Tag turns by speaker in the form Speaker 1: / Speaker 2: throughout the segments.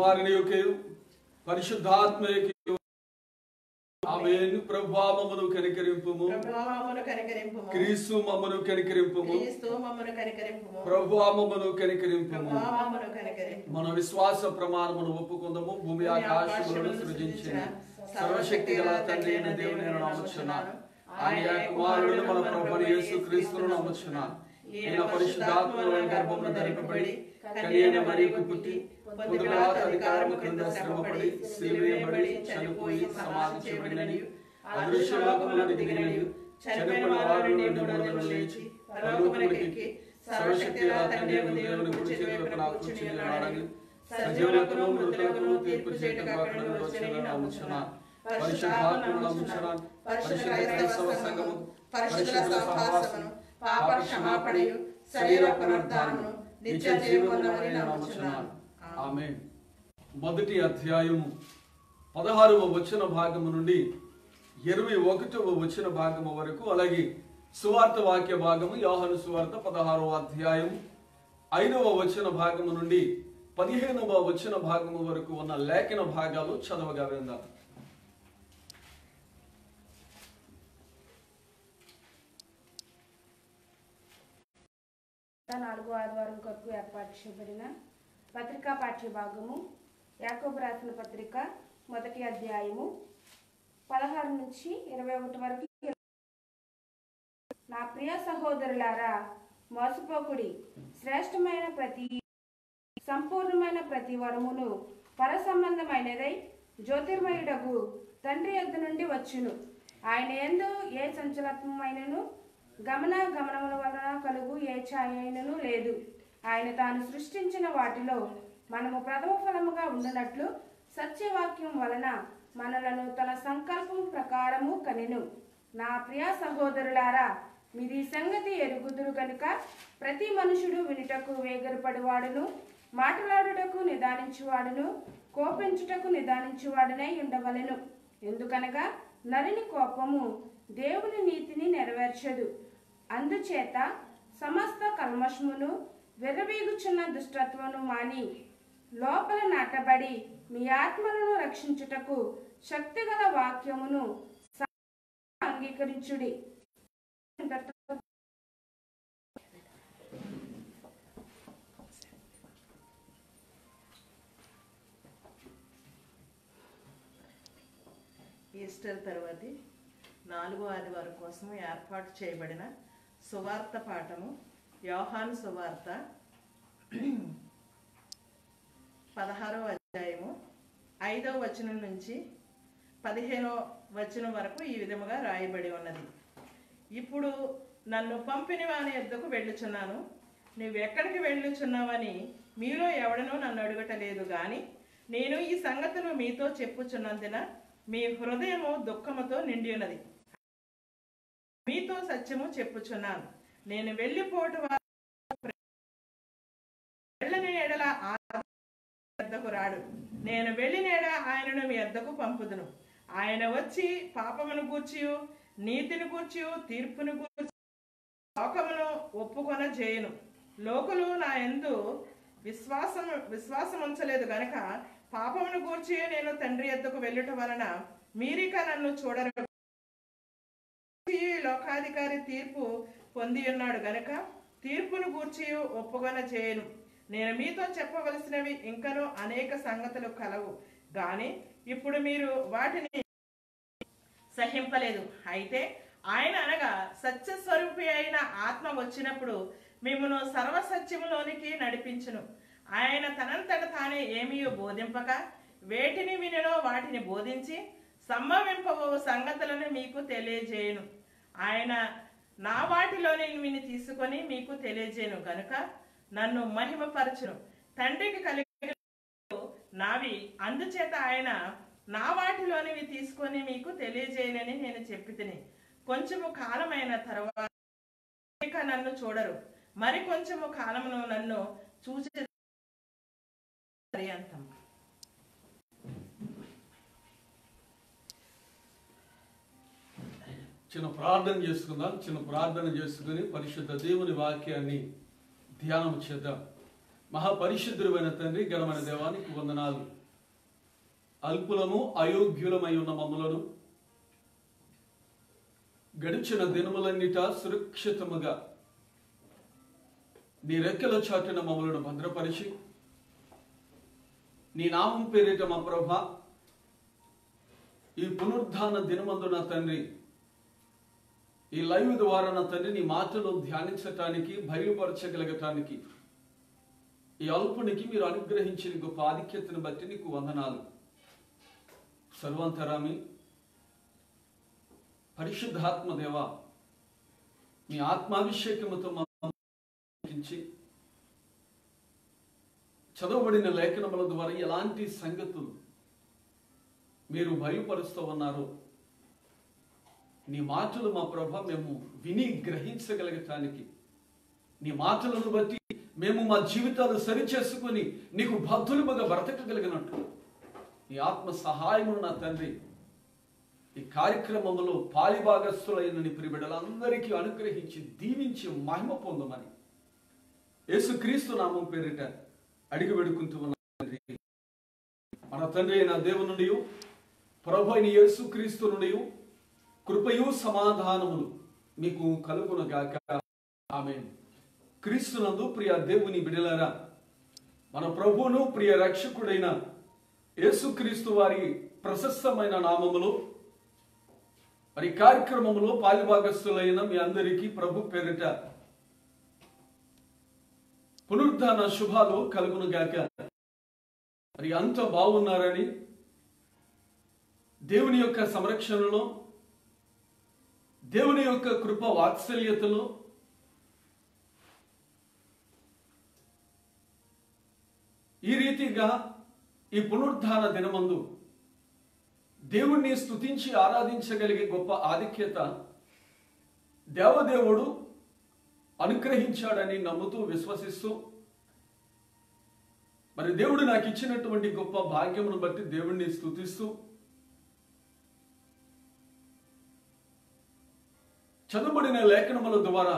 Speaker 1: కుమారుని యొక్క పరిశుద్ధాత్మయకి ఆమేన్. ప్రభువా మమ్మను కనికరింపుము, క్రీస్తు మమ్మను కనికరింపుము, ప్రభువా మమ్మను కనికరింపుము. మన విశ్వాస ప్రమాణమును ఒప్పుకుందాము. భూమి ఆకాశములను సృజించిన సర్వశక్తి గల తండ్రి అయిన దేవుని నమ్ముచున్నాను. ఆయన కుమారుడు మన ప్రభువైన యేసుక్రీస్తును నమ్ముచున్నాను. ఈయన పరిశుద్ధాత్మలో గర్భమున ధరింపబడి కన్యక మరియకు పుట్టి పొందులాత అధికారము క్రింద శ్రమపడి సిలువేయబడి చనిపోయి సమాధి చేయబడిననియు అదృశ్యలోకములకు దిగిననియు చనిపోయిన వారి నుండి మొదలు లేచి పరలోకమునకెక్కి సర్వశక్తి గల తండ్రి అయిన దేవుని కుడి చేతివైపున కూర్చుని ఉన్నాడని సజీవులకును మృతులకును తీర్పు చేయుటకు అక్కడ వచ్చెనని నమ్ముచున్నాను. పరిశుద్ధాత్మను నమ్ముచున్నాను. పరిశుద్ధ క్రైస్తవ సంఘము, పరిశుద్ధ సహవాసమును, పాప క్షమాపణయు, శరీర పునరుద్ధానమును, నిత్య జీవమును నమ్ముచున్నాను. ఆమేన్. మొదటి అధ్యాయము 16వ వచన భాగము నుండి 21వ వచన భాగము వరకు, అలాగే సువార్త వాక్య భాగము యోహాను సువార్త 16వ అధ్యాయం 5వ వచన భాగము నుండి 15వ వచన భాగము వరకు ఉన్న లేఖన భాగాలు చదవగా విందాం.
Speaker 2: నాలుగో ఆదివారం కొరకు ఏర్పాటు చేయబడిన పత్రికా పాఠ్య భాగము యాకోబు రాసిన పత్రిక మొదటి అధ్యాయము 16 నుంచి 21 వరకు. నా ప్రియ సహోదరులారా, మోసపోకుడి. శ్రేష్టమైన ప్రతి సంపూర్ణమైన ప్రతి వరమును పర సంబంధమైనదై జ్యోతిర్మయుడగు తండ్రి యొద్ద నుండి వచ్చును. ఆయన యందు ఏ సంచలనమైనను గమనముల వలన కలుగు ఏ ఛాయ అయినను లేదు. ఆయన తాను సృష్టించిన వాటిలో మనము ప్రథమ ఫలముగా ఉండునట్లు సత్యవాక్యం వలన మనలను తన సంకల్పం ప్రకారము కనెను. నా ప్రియ సహోదరులారా, మీది సంగతి ఎరుగుదురు కనుక ప్రతి మనుషుడు వినుటకు వేగరపడివాడును, మాట్లాడుటకు నిదానించువాడును, కోపించుటకు నిదానించువాడునై ఉండవలెను. ఎందుకనగా నరుని కోపము దేవుని నీతిని నెరవేర్చదు. అందుచేత సమస్త కల్మషమును, విర్రవీగుచున్న దుష్టత్వమును మాని లోపల నాటబడి మీ ఆత్మలను రక్షించుటకు శక్తిగల వాక్యమును అంగీకరించుడి.
Speaker 3: ఈస్టర్ తర్వాతి 4వ ఆదివారం కోసం ఏర్పాటు చేయబడిన సువార్త పాఠము యోహాను సువార్త 16వ అధ్యాయము 5వ వచనం నుంచి 15వ వచనం వరకు ఈ విధముగా రాయబడి ఉన్నది. ఇప్పుడు నన్ను పంపిన వాని యొద్దకు వెళ్ళుచున్నాను. నువ్వెక్కడికి వెళ్ళుచున్నావని మీలో ఎవడనూ నన్ను అడుగటలేదు గాని నేను ఈ సంగతులు మీతో చెప్పుచున్నందున మీ హృదయము దుఃఖముతో నిండి ఉన్నది. మీతో సత్యము చెప్పుచున్నాను. నేను వెళ్ళిపోవటం వెళ్ళని ఎడల వద్దకు రాడు. నేను వెళ్ళిన ఎడల ఆయనను మీ వద్దకు పంపుదును. ఆయన వచ్చి పాపమును గూర్చియు, నీతిని గూర్చియు, తీర్పును గూర్చి లోకమును ఒప్పుకొన చేయను. లోకులు నా యందు విశ్వాసం ఉంచలేదు గనక పాపమును గూర్చి నేను తండ్రి యొద్దకు వెళ్ళుట వలన మీరిక నన్ను చూడరు. లోకాధికారి తీర్పు పొంది ఉన్నాడు గనక తీర్పును గూర్చి ఒప్పుకొన చేయను. నేను మీతో చెప్పవలసినవి ఇంకనూ అనేక సంగతులు కలవు గాని ఇప్పుడు మీరు వాటిని సహింపలేదు. అయితే ఆయన అనగా సత్యస్వరూపి అయిన ఆత్మ వచ్చినప్పుడు మిమ్మును సర్వసత్యములోనికి నడిపించును. ఆయన తనంతట తానే ఏమీ బోధింపక వేటిని వినో వాటిని బోధించి సంభవింపబో సంగతులను మీకు తెలియజేయును. ఆయన నా వాటిలోని విని తీసుకొని మీకు తెలియజేయను గనుక నన్ను మహిమపరచును. తండ్రికి కలిగిన నావి, అందుచేత ఆయన నా వాటిలోనివి తీసుకొని మీకు తెలియజేయనని నేను చెప్పితిని. కొంచెము కాలమైన తర్వాత ఇక నన్ను చూడరు, మరి కొంచెము కాలమును నన్ను చూచే పర్యంతం.
Speaker 1: చిన్న ప్రార్థన చేసుకుందాం. చిన్న ప్రార్థన చేసుకుని పరిశుద్ధ దేవుని వాక్యాన్ని ధ్యానం చేద్దాం. మహాపరిశుద్ధుడైన తండ్రి, ఘనమైన దేవానికి వందనాలు. అల్పులము అయోగ్యులమై ఉన్న మమ్మలను గడిచిన దినములన్నిట సురక్షితముగా నీ రెక్కల చాటున మమ్మలను భద్రపరిచి నీ నామం పేరిట మా ప్రభా ఈ పునరుద్ధాన దినమందు నా తండ్రి ఈ లైవ్ ద్వారా నా తండ్రి నీ మాటలు ధ్యానించటానికి బయలుపరచగలగటానికి ఈ అల్పునికి మీరు అనుగ్రహించిన గొప్ప ఆధిక్యతను బట్టి నీకు వందనాలు. సర్వాంతరామి పరిశుద్ధాత్మ దేవ, మీ ఆత్మాభిషేకముతో మమ్మల్ని చదవబడిన లేఖనముల ద్వారా ఎలాంటి సంగతులు మీరు బయలుపరుస్తూ ఉన్నారో నీ మాటలు మా ప్రభ మేము విని గ్రహించగలగటానికి, నీ మాటలను బట్టి మేము మా జీవితాలు సరిచేసుకొని నీకు బద్ధులుగా బ్రతకగలిగినట్టు నీ ఆత్మ సహాయమును నా తండ్రి ఈ కార్యక్రమంలో పాలిభాగస్తులైన నీ ప్రియబిడ్డలందరికీ అనుగ్రహించి దీవించి మహిమ పొందమని యేసుక్రీస్తు నామం పేరిట అడిగి వేడుకుంటూ తండ్రి. మన తండ్రి అయిన దేవుని నుండి ప్రభు అయిన యేసుక్రీస్తు నుండి కృపయు సమాధానములు మీకు కలుగునగాక. ఆమేన్. క్రీస్తునందు ప్రియ దేవుని బిడ్డలారా, మన ప్రభువును ప్రియ రక్షకుడైన యేసుక్రీస్తు వారి ప్రశస్తమైన నామములో మరి కార్యక్రమంలో పాలిభాగస్తులైన మీ అందరికీ ప్రభు పేరిట పునరుద్ధాన శుభాలు కలుగునుగాక. మరి అంత బాగున్నారని దేవుని యొక్క సంరక్షణలో, దేవుని యొక్క కృప వాత్సల్యతలో ఈ రీతిగా ఈ పునరుద్ధాన దినమందు దేవుణ్ణి స్తుతించి ఆరాధించగలిగే గొప్ప ఆధిక్యత దేవదేవుడు అనుగ్రహించాడని నమ్ముతూ విశ్వసిస్తూ మరి దేవుడు నాకు ఇచ్చినటువంటి గొప్ప భాగ్యమును బట్టి దేవుణ్ణి స్తుతిస్తూ చదువుబడిన లేఖనముల ద్వారా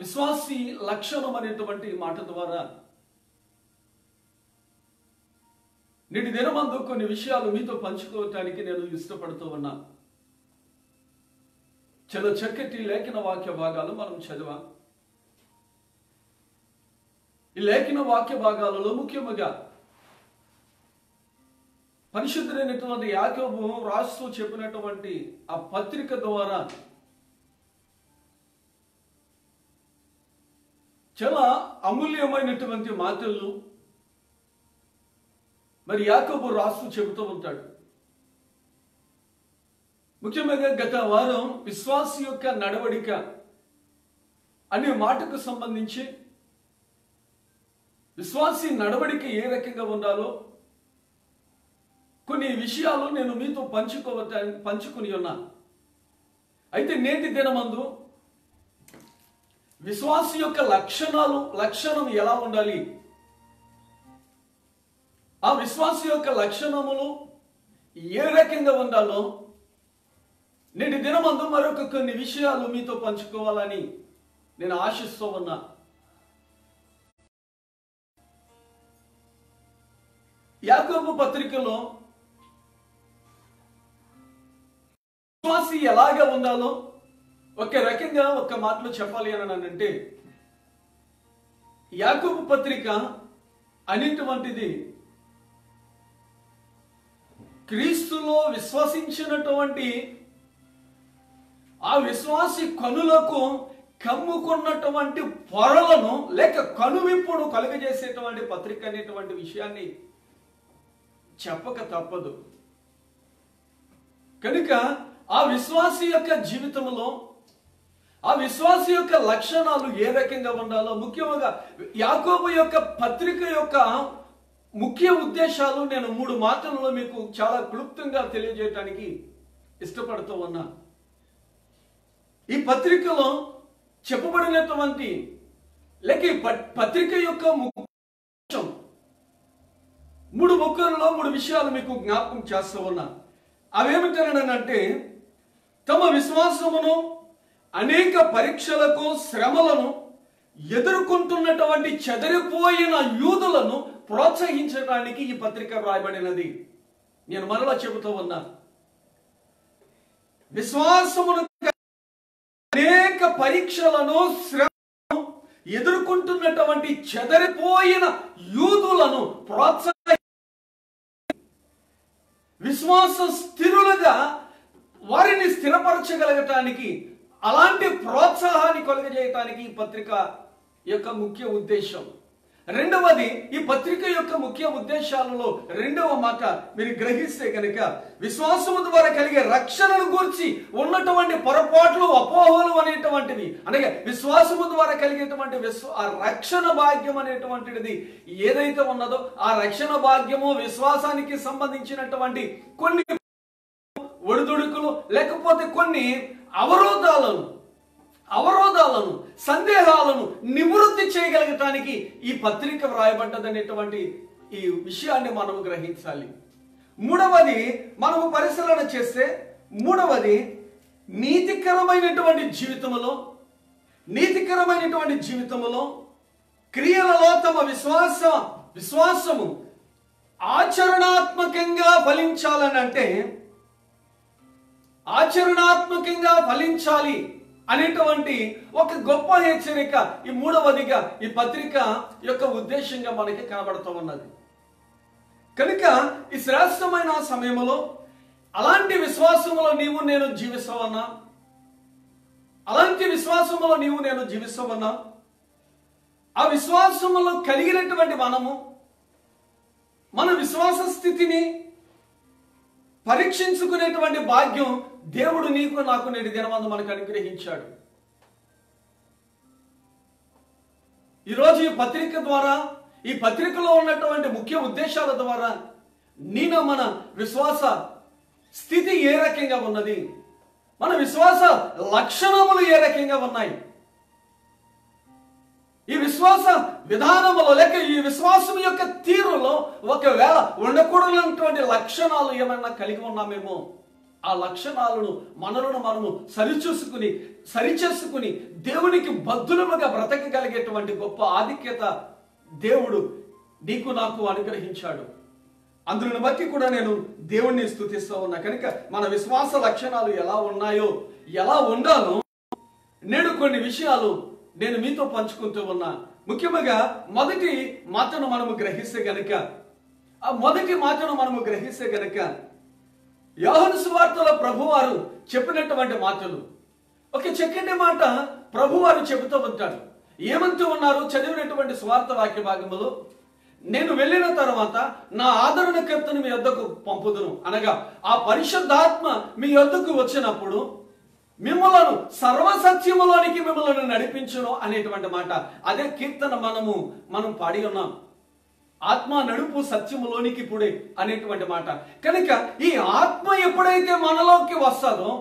Speaker 1: విశ్వాసి లక్షణం అనేటువంటి మాట ద్వారా నేటి దినమందు కొన్ని విషయాలు మీతో పంచుకోవటానికి నేను ఇష్టపడుతూ ఉన్నా. చాలా చక్కటి లేఖన వాక్య భాగాలు మనం చదివా. ఈ లేఖన వాక్య భాగాలలో ముఖ్యముగా పరిశుద్ధుడైనటువంటి యాకోబు రాస్తూ చెప్పినటువంటి ఆ పత్రిక ద్వారా చాలా అమూల్యమైనటువంటి మాటలు మరి యాకోబు రాస్తూ చెబుతూ ఉంటాడు. ముఖ్యంగా గత వారం విశ్వాసి యొక్క నడవడిక అనే మాటకు సంబంధించి విశ్వాసి నడవడిక ఏ రకంగా ఉండాలో కొన్ని విషయాలు నేను మీతో పంచుకుని ఉన్నా. అయితే నేటి దినమందు విశ్వాసి యొక్క లక్షణం ఎలా ఉండాలి, ఆ విశ్వాసి యొక్క లక్షణములు ఏ రకంగా ఉండాలో నేటి దినమందు మరొక కొన్ని విషయాలు మీతో పంచుకోవాలని నేను ఆశిస్తూ ఉన్నా. యాకోబు పత్రికలో విశ్వాసి ఎలాగా ఉండాలో ఒక రకంగా ఒక మాటలో చెప్పాలి అని అంటే యాకోబు పత్రిక అనేటువంటిది క్రీస్తులో విశ్వసించినటువంటి ఆ విశ్వాసి కనులకు కమ్ముకున్నటువంటి పొరలను లేక కనువిప్పుడు కలుగజేసేటువంటి పత్రిక అనేటువంటి విషయాన్ని చెప్పక తప్పదు. కనుక ఆ విశ్వాసి యొక్క జీవితంలో ఆ విశ్వాసి యొక్క లక్షణాలు ఏ రకంగా ఉండాలో ముఖ్యంగా యాకోబు యొక్క పత్రిక యొక్క ముఖ్య ఉద్దేశాలు నేను 3 మాటలలో మీకు చాలా క్లుప్తంగా తెలియజేయడానికి ఇష్టపడుతూ ఉన్నా. ఈ పత్రికలో చెప్పబడినటువంటి లేక ఈ పత్రిక యొక్క 3 ముక్కలలో 3 విషయాలు మీకు జ్ఞాపకం చేస్తూ ఉన్నా. అవేమిటనంటే తమ విశ్వాసమును అనేక పరీక్షలకు శ్రమలను ఎదుర్కొంటున్నటువంటి చెదరిపోయిన యూదులను ప్రోత్సహించడానికి ఈ పత్రిక వ్రాయబడినది. నేను మరలా చెబుతూ ఉన్నా, విశ్వాసమును అనేక పరీక్షలను శ్రమను ఎదుర్కొంటున్నటువంటి చెదరిపోయిన యూదులను విశ్వాస స్థిరులుగా వారిని స్థిరపరచగలగటానికి, అలాంటి ప్రోత్సాహాన్ని కలుగజేయటానికి ఈ పత్రిక యొక్క ముఖ్య ఉద్దేశం. రెండవది, ఈ పత్రిక యొక్క ముఖ్య ఉద్దేశాలలో రెండవ మాట మీరు గ్రహిస్తే కనుక, విశ్వాసము ద్వారా కలిగే రక్షణను గూర్చి ఉన్నటువంటి పొరపాట్లు, అపోహలు అనేటువంటివి, అనగా విశ్వాసము ద్వారా కలిగేటువంటి ఆ రక్షణ భాగ్యం అనేటువంటిది ఏదైతే ఉన్నదో, ఆ రక్షణ భాగ్యము విశ్వాసానికి సంబంధించినటువంటి కొన్ని ఒడిదుడుకులు, లేకపోతే కొన్ని అవరోధాలను సందేహాలను నివృత్తి చేయగలగటానికి ఈ పత్రిక వ్రాయబడ్డదనేటువంటి ఈ విషయాన్ని మనము గ్రహించాలి. మూడవది, మనము పరిశీలన చేస్తే, మూడవది, నీతికరమైనటువంటి జీవితములో క్రియలలో తమ విశ్వాసము ఆచరణాత్మకంగా ఫలించాలి అనేటువంటి ఒక గొప్ప హెచ్చరిక ఈ మూడవదిగా ఈ పత్రిక యొక్క ఉద్దేశంగా మనకి కనబడుతూ ఉన్నది. కనుక ఈ శ్రేష్టమైన సమయంలో అలాంటి విశ్వాసములో నీవు నేను జీవిస్తావన్నా, ఆ విశ్వాసములో కలిగినటువంటి మన విశ్వాస స్థితిని పరీక్షించుకునేటువంటి భాగ్యం దేవుడు నీకు నాకు నేటి దినమందు మనకు అనుగ్రహించాడు. ఈరోజు ఈ పత్రిక ద్వారా, ఈ పత్రికలో ఉన్నటువంటి ముఖ్య ఉద్దేశాల ద్వారా మన విశ్వాస స్థితి ఏ రకంగా ఉన్నది, మన విశ్వాస లక్షణములు ఏ రకంగా ఉన్నాయి, ఈ విశ్వాస విధానములో లేక ఈ విశ్వాసం యొక్క తీరులో ఒకవేళ ఉండకూడనటువంటి లక్షణాలు ఏమైనా కలిగి ఉన్నామేమో, ఆ లక్షణాలను మనము సరిచేసుకుని దేవునికి బద్ధులముగా బ్రతకగలిగేటువంటి గొప్ప ఆధిక్యత దేవుడు నీకు నాకు అనుగ్రహించాడు. అందును బట్టి కూడా నేను దేవుణ్ణి స్తుతిస్తూ ఉన్నా. కనుక మన విశ్వాస లక్షణాలు ఎలా ఉన్నాయో, ఎలా ఉండాలో నేడు కొన్ని విషయాలు నేను మీతో పంచుకుంటూ ఉన్నా. ముఖ్యంగా మొదటి మాటను మనము గ్రహిస్తే గనక యోహాను సువార్తలో ప్రభువారు చెప్పినటువంటి మాటలు, ఒక చక్కటి మాట ప్రభువారు చెబుతూ ఉంటారు. ఏమంటూ ఉన్నారు? చదివినటువంటి సువార్త వాక్య భాగములో, నేను వెళ్ళిన తర్వాత నా ఆదరణకర్తను మీ యొద్దకు పంపుదును, అనగా ఆ పరిశుద్ధాత్మ మీ యొద్దకు వచ్చినప్పుడు మిమ్మలను సర్వసత్యములోనికి మిమ్మల్ని నడిపించును అనేటువంటి మాట. అదే కీర్తన మనం పాడి ఉన్నాం, ఆత్మ నడుపు సత్యములోనికి పుడే అనేటువంటి మాట. కనుక ఈ ఆత్మ ఎప్పుడైతే మనలోకి వస్తుందో,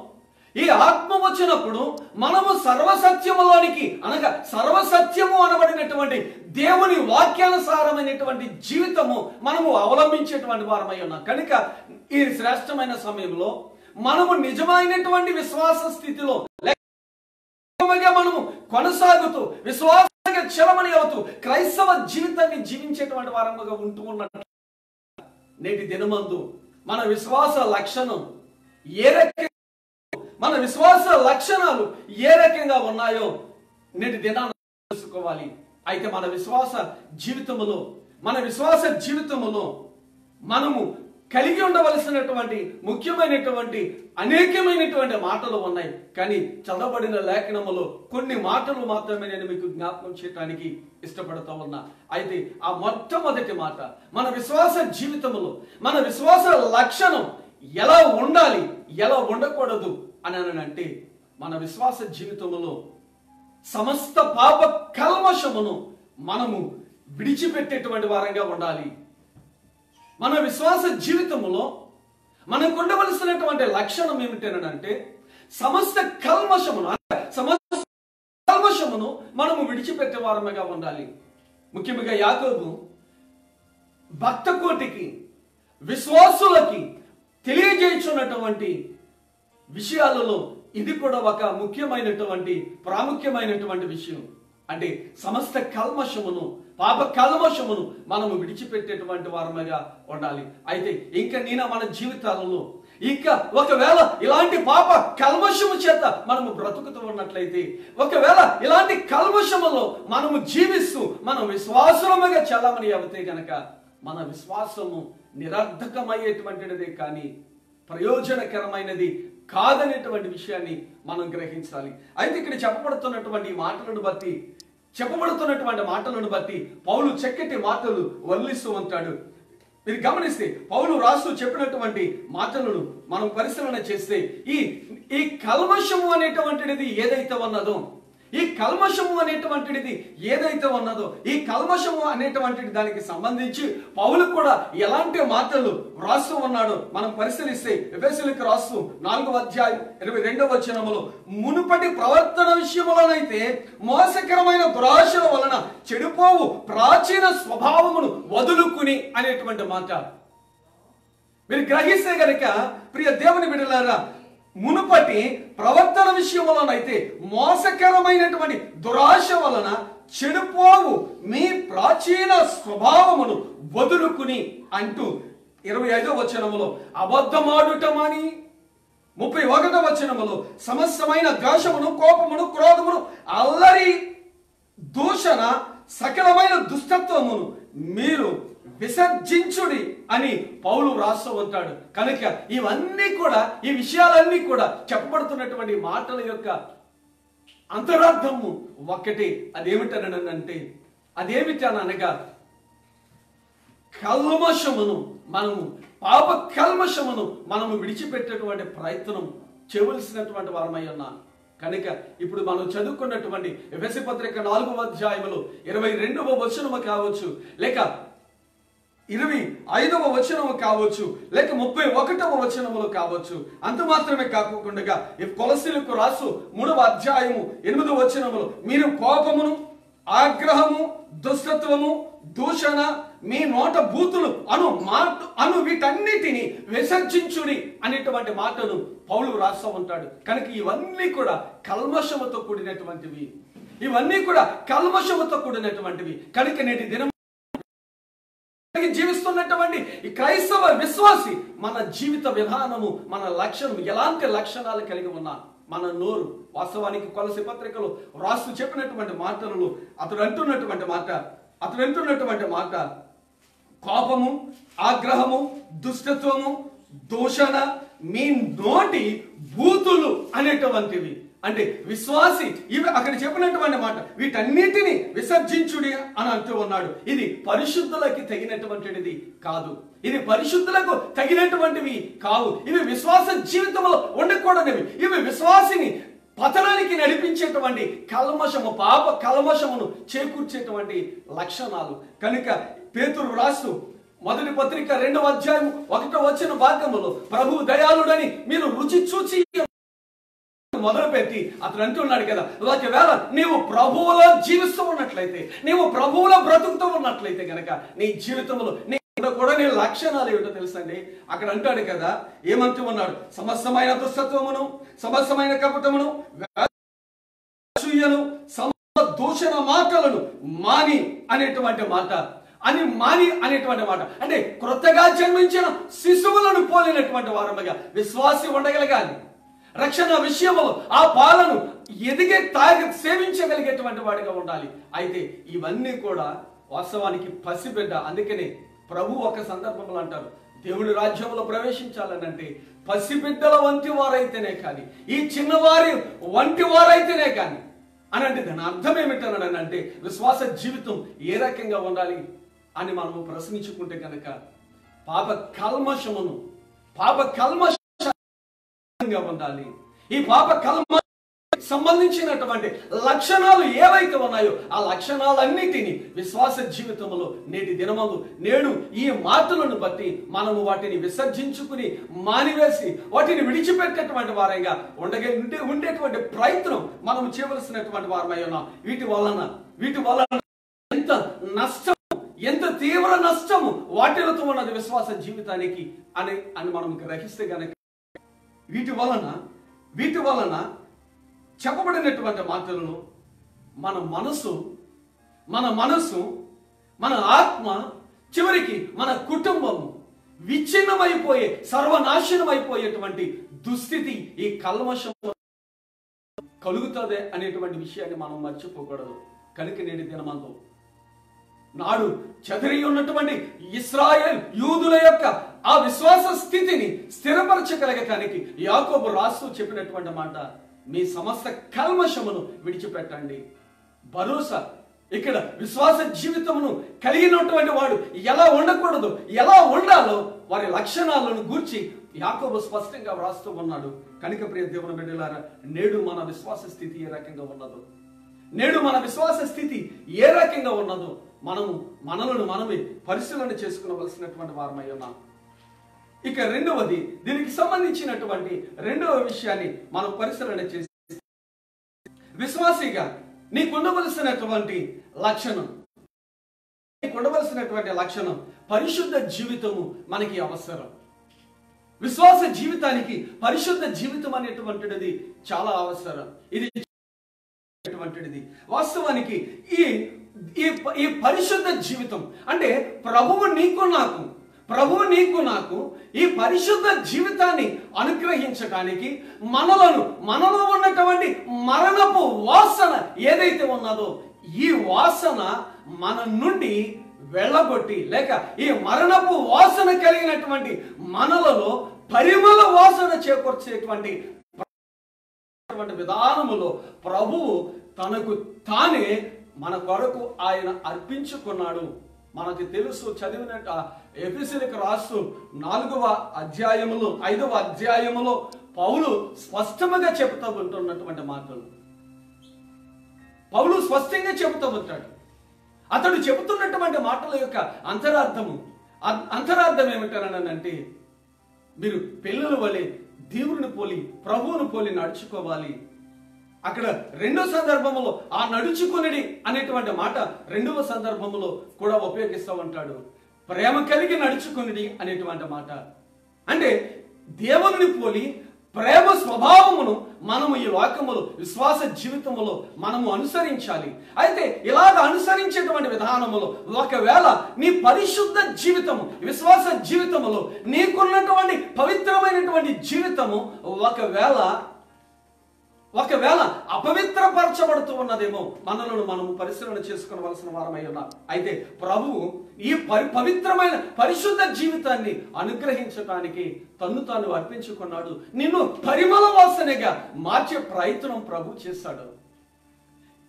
Speaker 1: ఈ ఆత్మ వచ్చినప్పుడు మనము సర్వసత్యములోనికి, అనగా సర్వసత్యము అనబడినటువంటి దేవుని వాక్యానుసారమైనటువంటి జీవితము మనము అవలంబించేటువంటి వారమై ఉన్నాం. కనుక ఈ శ్రేష్టమైన సమయంలో మనము నిజమైనటువంటి విశ్వాస స్థితిలో మనము కొనసాగుతూ విశ్వాసంగా చలమణి అవుతూ క్రైస్తవ జీవితాన్ని జీవించేటువంటి వారముగా ఉంటూ ఉన్నట్టు నేటి దినమందు మన విశ్వాస లక్షణాలు ఏ రకంగా ఉన్నాయో నేటి దినాన్ని తెలుసుకోవాలి. అయితే మన విశ్వాస జీవితములో మనము కలిగి ఉండవలసినటువంటి ముఖ్యమైనటువంటి అనేకమైనటువంటి మాటలు ఉన్నాయి. కానీ చదవబడిన లేఖనములో కొన్ని మాటలు మాత్రమే నేను మీకు జ్ఞాపకం చేయడానికి ఇష్టపడుతూ ఉన్నా. అయితే ఆ మొట్టమొదటి మాట, మన విశ్వాస జీవితములో మన విశ్వాస లక్షణం ఎలా ఉండాలి, ఎలా ఉండకూడదు అని అంటే, మన విశ్వాస జీవితములో సమస్త పాప కల్మషమును మనము విడిచిపెట్టేటువంటి వారంగా ఉండాలి. మన విశ్వాస జీవితంలో మనకు ఉండవలసినటువంటి లక్షణం ఏమిటనంటే, సమస్త కల్మషమును మనము విడిచిపెట్టే వారముగా ఉండాలి. ముఖ్యంగా యాకోబు భక్తకోటికి, విశ్వాసులకి తెలియజేయుచున్నటువంటి విషయాలలో ఇది కూడా ఒక ముఖ్యమైనటువంటి ప్రాముఖ్యమైనటువంటి విషయం. అంటే సమస్త కల్మషమును పాప కల్మషమును మనము విడిచిపెట్టేటువంటి వారముగా ఉండాలి. అయితే ఇంకా మన జీవితాలలో ఇంకా ఒకవేళ ఇలాంటి పాప కల్మషము చేత మనము బ్రతుకుతూ ఉన్నట్లయితే, ఒకవేళ ఇలాంటి కల్మషములో మనము జీవిస్తూ మనం విశ్వాసముగా చలామణి అవుతే గనక మన విశ్వాసము నిరర్ధకమయ్యేటువంటిదే కానీ ప్రయోజనకరమైనది కాదనేటువంటి విషయాన్ని మనం గ్రహించాలి. అయితే ఇక్కడ చెప్పబడుతున్నటువంటి మాటలను బట్టి పౌలు చక్కటి మాటలు వల్లిస్తూ ఉంటాడు. మీరు గమనిస్తే పౌలు రాస్తూ చెప్పినటువంటి మాటలను మనం పరిశీలన చేస్తే ఈ కల్మషము అనేటువంటిది ఏదైతే ఉన్నదో, ఈ కల్మషము అనేటువంటిది దానికి సంబంధించి పౌలు కూడా ఎలాంటి మాటలు రాస్తూ ఉన్నాడో మనం పరిశీలిస్తే, ఎఫెసీయులకు రాస్తూ 4వ అధ్యాయం 22వ వచనములో, మునుపటి ప్రవర్తన విషయములోనైతే మోసకరమైన దురాశల వలన చెడిపోవు ప్రాచీన స్వభావమును వదులుకుని అనేటువంటి మాట మీరు గ్రహిస్తే గనక ప్రియ దేవుని బిడ్డలారా, మునుపటి ప్రవర్తన విషయంలోనైతే మోసకరమైనటువంటి దురాశ వలన చెడిపోవు మీ ప్రాచీన స్వభావమును వదులుకుని అంటూ 25వ వచనములో అబద్ధమాడుట మాని, 31వ వచనములో సమస్తమైన ద్వేషమును, కోపమును, క్రోధమును, అల్లరి, దూషణ, సకలమైన దుష్టత్వమును మీరు విసర్జించుడి అని పౌలు రాస్తూ ఉంటాడు. కనుక ఇవన్నీ కూడా, ఈ విషయాలన్నీ కూడా చెప్పబడుతున్నటువంటి మాటల యొక్క అంతరార్థము ఒక్కటి. అదేమిటనగా కల్మషమును పాప కల్మషమును మనము విడిచిపెట్టేటువంటి ప్రయత్నం చేయవలసినటువంటి వారమై ఉన్నాం. కనుక ఇప్పుడు మనం చదువుకున్నటువంటి ఎఫెసీ పత్రిక 4వ అధ్యాయములో 22వ వచనము కావచ్చు, లేక 25వ వచనము కావచ్చు, లేక 31వ వచనములు కావచ్చు. అంత మాత్రమే కాకుండా కొలసీలకు రాసు 3వ అధ్యాయము 8వ వచనములో, మీరు కోపమును, ఆగ్రహము, దుష్టత్వము, దూషణ, మీ నోట బూతులు అను వీటన్నిటిని విసర్జించుడి అనేటువంటి మాటను పౌలు రాస్తూ ఉంటాడు. కనుక ఇవన్నీ కూడా కల్మషముతో కూడినటువంటివి. కనుక నేటి దినం జీవిస్తున్నటువంటి ఈ క్రైస్తవ విశ్వాసి మన జీవిత విధానము, మన లక్షణం ఎలాంటి లక్షణాలు కలిగి ఉన్నా, మన నోరు వాస్తవానికి కొలసీ పత్రికలో రాస్తూ చెప్పినటువంటి మాటలలో అతడు అంటున్నటువంటి మాట కోపము, ఆగ్రహము, దుష్టత్వము, దూషణ, మీ నోటి బూతులు అనేటువంటివి. అంటే విశ్వాసి ఇవి అక్కడ చెప్పినటువంటి మాట, వీటన్నిటిని విసర్జించుడి అని అంటూ ఉన్నాడు. ఇది పరిశుద్ధులకి తగినటువంటిది కాదు, ఇది పరిశుద్ధులకు తగినటువంటివి కావు, ఇవి విశ్వాస జీవితంలో ఉండకూడనివి, ఇవి విశ్వాసిని పతనానికి నడిపించేటువంటి కల్మషము, పాప కల్మషమును చేకూర్చేటువంటి లక్షణాలు. కనుక పేతురు రాస్తూ మొదటి పత్రిక 2వ అధ్యాయం 1వ వచన భాగములో, ప్రభు దయాళుడని మీరు రుచి చూచి మొదలుపెట్టి అతను అంటున్నాడు కదా, ఒకవేళ నీవు ప్రభువులో జీవిస్తూ ఉన్నట్లయితే, నీవు ప్రభువులో బ్రతుకుతూ ఉన్నట్లయితే గనక నీ జీవితంలో కూడా నీ లక్షణాలు ఏమిటో తెలుసండి. అక్కడ అంటాడు కదా, ఏమంటూ ఉన్నాడు, సమస్తమైన దుష్టత్వమును, సమస్తమైన కపటమును, దూషణ మాటలను మాని అనేటువంటి మాట అంటే క్రొత్తగా జన్మించిన శిశువులను పోలినటువంటి వారముగా విశ్వాసి ఉండగలగాలి. రక్షణ విషయంలో ఆ పాలను ఎదిగే సేవించగలిగేటువంటి వాడిగా ఉండాలి. అయితే ఇవన్నీ కూడా వాస్తవానికి పసిబిడ్డ. అందుకనే ప్రభు ఒక సందర్భంలో అంటారు, దేవుడి రాజ్యంలో ప్రవేశించాలని అంటే పసిబిడ్డల వంటి వారైతేనే కానీ, ఈ చిన్నవారి వంటి వారైతేనే కానీ అని అంటే దాని అర్థం ఏమిటనంటే విశ్వాస జీవితం ఏ రకంగా ఉండాలి అని మనము ప్రశ్నించుకుంటే కనుక పాప కల్మషంగా ఉండాలి. ఈ పాప కల్మ సంబంధించినటువంటి లక్షణాలు ఏవైతే ఉన్నాయో ఆ లక్షణాలన్నిటినీ విశ్వాస జీవితంలో నేడు ఈ మాటలను బట్టి మనము వాటిని విసర్జించుకుని మానివేసి వాటిని విడిచిపెట్టేటువంటి వారంగా ఉండేటువంటి ప్రయత్నం మనము చేయవలసినటువంటి వారమై ఉన్నాం. వీటి వలన ఎంత నష్టం, ఎంత తీవ్ర నష్టము వాటిల్లుతూ ఉన్నది విశ్వాస జీవితానికి అని మనం గ్రహిస్తే గనక వీటి వలన చెప్పబడినటువంటి మాటలను మన మనసు మన ఆత్మ, చివరికి మన కుటుంబము విచ్ఛిన్నమైపోయే, సర్వనాశనం అయిపోయేటువంటి దుస్థితి ఈ కల్మషం కలుగుతుంది అనేటువంటి విషయాన్ని మనం మర్చిపోకూడదు. కనుక నేటి దినమందు నాడు చెదిరి ఉన్నటువంటి ఇశ్రాయేల్ యూదుల యొక్క ఆ విశ్వాస స్థితిని స్థిరపరచగలగటానికి యాకోబు రాస్తూ చెప్పినటువంటి మాట, మీ సమస్త కల్మషమును విడిచిపెట్టండి. భరోసా ఇక్కడ విశ్వాస జీవితమును కలిగినటువంటి వాడు ఎలా ఉండకూడదు, ఎలా ఉండాలో వారి లక్షణాలను గూర్చి యాకోబు స్పష్టంగా వ్రాస్తూ ఉన్నాడు. కనుక ప్రియ దేవుని బిడ్డలారా, నేడు మన విశ్వాస స్థితి ఏ రకంగా ఉన్నదో, నేడు మన విశ్వాస స్థితి ఏ రకంగా ఉన్నదో మనలను మనమే పరిశీలన చేసుకునవలసినటువంటి వారమై ఉన్నాం. ఇక రెండవది, దీనికి సంబంధించినటువంటి రెండవ విషయాన్ని మనం పరిశీలన చేసి, విశ్వాసిగా నీకుండవలసినటువంటి లక్షణం పరిశుద్ధ జీవితము మనకి అవసరం. విశ్వాస జీవితానికి పరిశుద్ధ జీవితం అనేటువంటిది చాలా అవసరం. ఇది వాస్తవానికి ఈ పరిశుద్ధ జీవితం అంటే ప్రభువు నీకు నాకు ఈ పరిశుద్ధ జీవితాన్ని అనుగ్రహించడానికి మనలో ఉన్నటువంటి మరణపు వాసన ఏదైతే ఉన్నదో ఈ వాసన మన నుండి వెళ్ళగొట్టి, లేక ఈ మరణపు వాసన కలిగినటువంటి మనలలో పరిమళ వాసన చేకూర్చేటువంటి విధానములో ప్రభువు తనకు తానే మన కొరకు ఆయన అర్పించుకున్నాడు. మనకు తెలుసు, చదివినట్టు ఎఫెసీయులకు రాస్తూ 4వ అధ్యాయములో 5వ అధ్యాయములో పౌలు స్పష్టంగా చెబుతూ ఉంటున్నటువంటి మాటలు. పౌలు స్పష్టంగా చెబుతూ ఉంటాడు. అతడు చెబుతున్నటువంటి మాటల యొక్క అంతరార్థం ఏమిటనంటే, మీరు పిల్లల వలె దేవుని పోలి, ప్రభువును పోలి నడుచుకోవాలి. అక్కడ రెండో సందర్భంలో ఆ నడుచుకునేది అనేటువంటి మాట రెండవ సందర్భంలో కూడా ఉపయోగిస్తూ ఉంటాడు. ప్రేమ కలిగి నడుచుకునేది అనేటువంటి మాట అంటే దేవుని పోలి ప్రేమ స్వభావమును మనము ఈ లోకములో విశ్వాస జీవితములో మనము అనుసరించాలి. అయితే ఇలాగ అనుసరించేటువంటి విధానములో ఒకవేళ నీ పరిశుద్ధ జీవితము, విశ్వాస జీవితములో నీకున్నటువంటి పవిత్రమైనటువంటి జీవితము ఒకవేళ అపవిత్రపరచబడుతూ ఉన్నదేమో మనలను మనము పరిశీలన చేసుకోవలసిన వారమై ఉన్నాం. అయితే ప్రభువు ఈ పవిత్రమైన పరిశుద్ధ జీవితాన్ని అనుగ్రహించడానికి తన్ను తాను అర్పించుకున్నాడు. నిన్ను పరిమళ వాసనగా మార్చే ప్రయత్నం ప్రభు చేశాడు.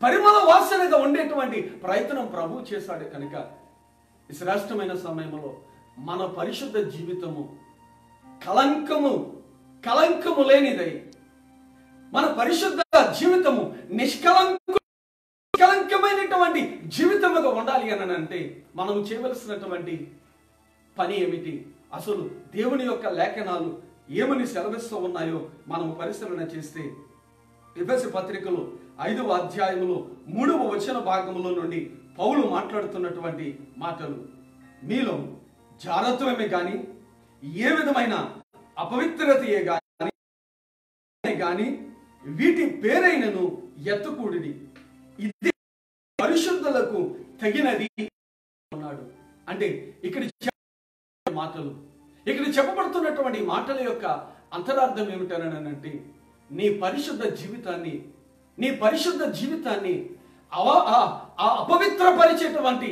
Speaker 1: పరిమళ వాసనగా ఉండేటువంటి ప్రయత్నం ప్రభు చేశాడు. కనుక ఈ శ్రేష్టమైన సమయంలో మన పరిశుద్ధ జీవితము కలంకము లేనిదై, మన పరిశుద్ధ జీవితము నిష్కలంకమైనటువంటి జీవితముగా ఉండాలి అని అంటే మనం చేయవలసినటువంటి పని ఏమిటి? అసలు దేవుని యొక్క లేఖనాలు ఏమని సెలవిస్తూ ఉన్నాయో మనం పరిశీలన చేస్తే, ఎఫెసీ పత్రికలో 5వ అధ్యాయములో 3వ వచన భాగములో నుండి పౌలు మాట్లాడుతున్నటువంటి మాటలు, మీలో జారత్వమే గాని ఏ విధమైన అపవిత్రతయే గాని వీటి పేరైనను ఎత్తకూడిది, ఇది పరిశుద్ధులకు తగినది అన్నాడు. అంటే ఇక్కడ చెప్పబడుతున్నటువంటి మాటల యొక్క అంతరార్థం ఏమిటనంటే, నీ పరిశుద్ధ జీవితాన్ని అపవిత్రపరిచేటువంటి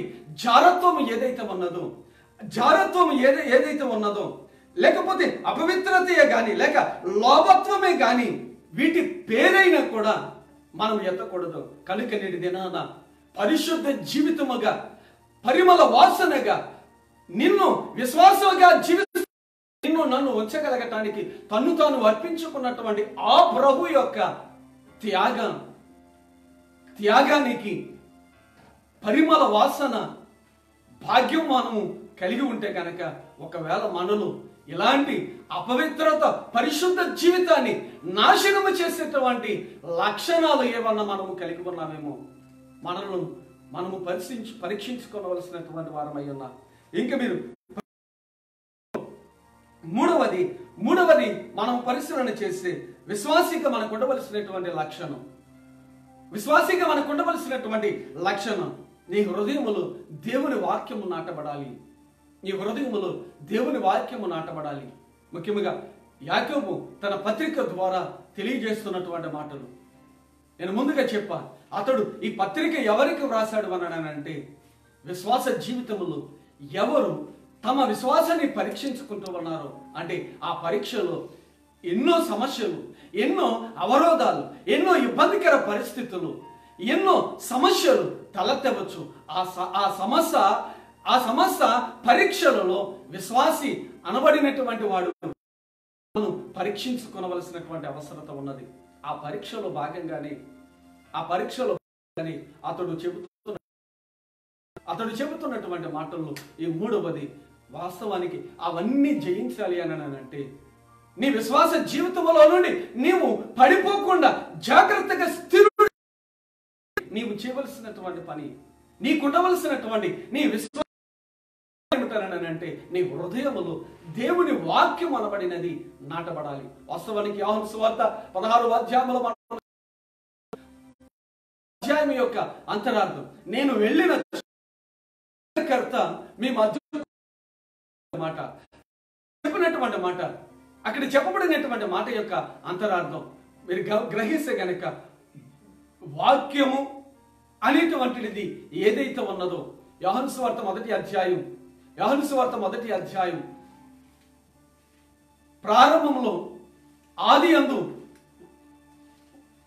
Speaker 1: జారత్వం ఏదైతే ఉన్నదో లేకపోతే అపవిత్రతయే గాని లేక లోభత్వమే గాని వీటి పేరైనా కూడా మనం ఎత్తకూడదు. కనుక నేటి దినాన పరిశుద్ధ జీవితముగా, పరిమళ వాసనగా, నిన్ను విశ్వాసంగా నిన్ను నన్ను ఉంచగలగటానికి తన్ను తాను అర్పించుకున్నటువంటి ఆ ప్రభు యొక్క త్యాగానికి పరిమళ వాసన భాగ్యం మనము కలిగి ఉంటే కనుక, ఒకవేళ మనలో ఇలాంటి అపవిత్రత పరిశుద్ధ జీవితాన్ని నాశనము చేసేటువంటి లక్షణాలు ఏమన్నా మనము కలిగి ఉన్నామేమో మనము పరీక్షించుకోవలసినటువంటి వారమై ఉన్నాం. ఇంకా మీరు మూడవది మనం పరిశీలన చేస్తే, విశ్వాసిగా మనకు ఉండవలసినటువంటి లక్షణం నీ హృదయములో దేవుని వాక్యము నాటబడాలి. నీ హృదయములో దేవుని వాక్యము నాటబడాలి. ముఖ్యంగా యాకోబు తన పత్రిక ద్వారా తెలియజేస్తున్నటువంటి మాటలు నేను ముందుగా చెప్పాను. అతడు ఈ పత్రిక ఎవరికి వ్రాసాడు అన్నాడంటే, విశ్వాస జీవితంలో ఎవరు తమ విశ్వాసాన్ని పరీక్షించుకుంటూ ఉన్నారో, అంటే ఆ పరీక్షలో ఎన్నో సమస్యలు, ఎన్నో అవరోధాలు, ఎన్నో ఇబ్బందికర పరిస్థితులు, ఎన్నో సమస్యలు తలెత్తవచ్చు. ఆ సమస్య పరీక్షలలో విశ్వాసి అనబడినటువంటి వాడు పరీక్షించుకోవలసినటువంటి అవసరత ఉన్నది. ఆ పరీక్షలో భాగంగానే అతడు చెబుతున్నటువంటి మాటల్లో ఈ మూడవది, వాస్తవానికి అవన్నీ జయించాలి అని అంటే నీ విశ్వాస జీవితంలో నుండి నీవు పడిపోకుండా జాగ్రత్తగా స్థిరుడు నీవు చేయవలసినటువంటి పని, నీకుండవలసినటువంటి నీ విశ్వాసం ఏమిటనంటే నీ హృదయములో దేవుని వాక్యం అనబడినది నాటబడాలి. వాస్తవానికి యోహాను సువార్త 16వ అధ్యాయంలో అధ్యాయం యొక్క అంతరార్థం, నేను వెళ్ళిన కర్త మీ మధ్య మాట చెప్పినటువంటి మాట, అక్కడ చెప్పబడినటువంటి మాట యొక్క అంతరార్థం మీరు గ్రహిస్తే గనక వాక్యము అనేటువంటిది ఏదైతే ఉన్నదో, యోహాను సువార్త మొదటి అధ్యాయం ప్రారంభంలో ఆది యందు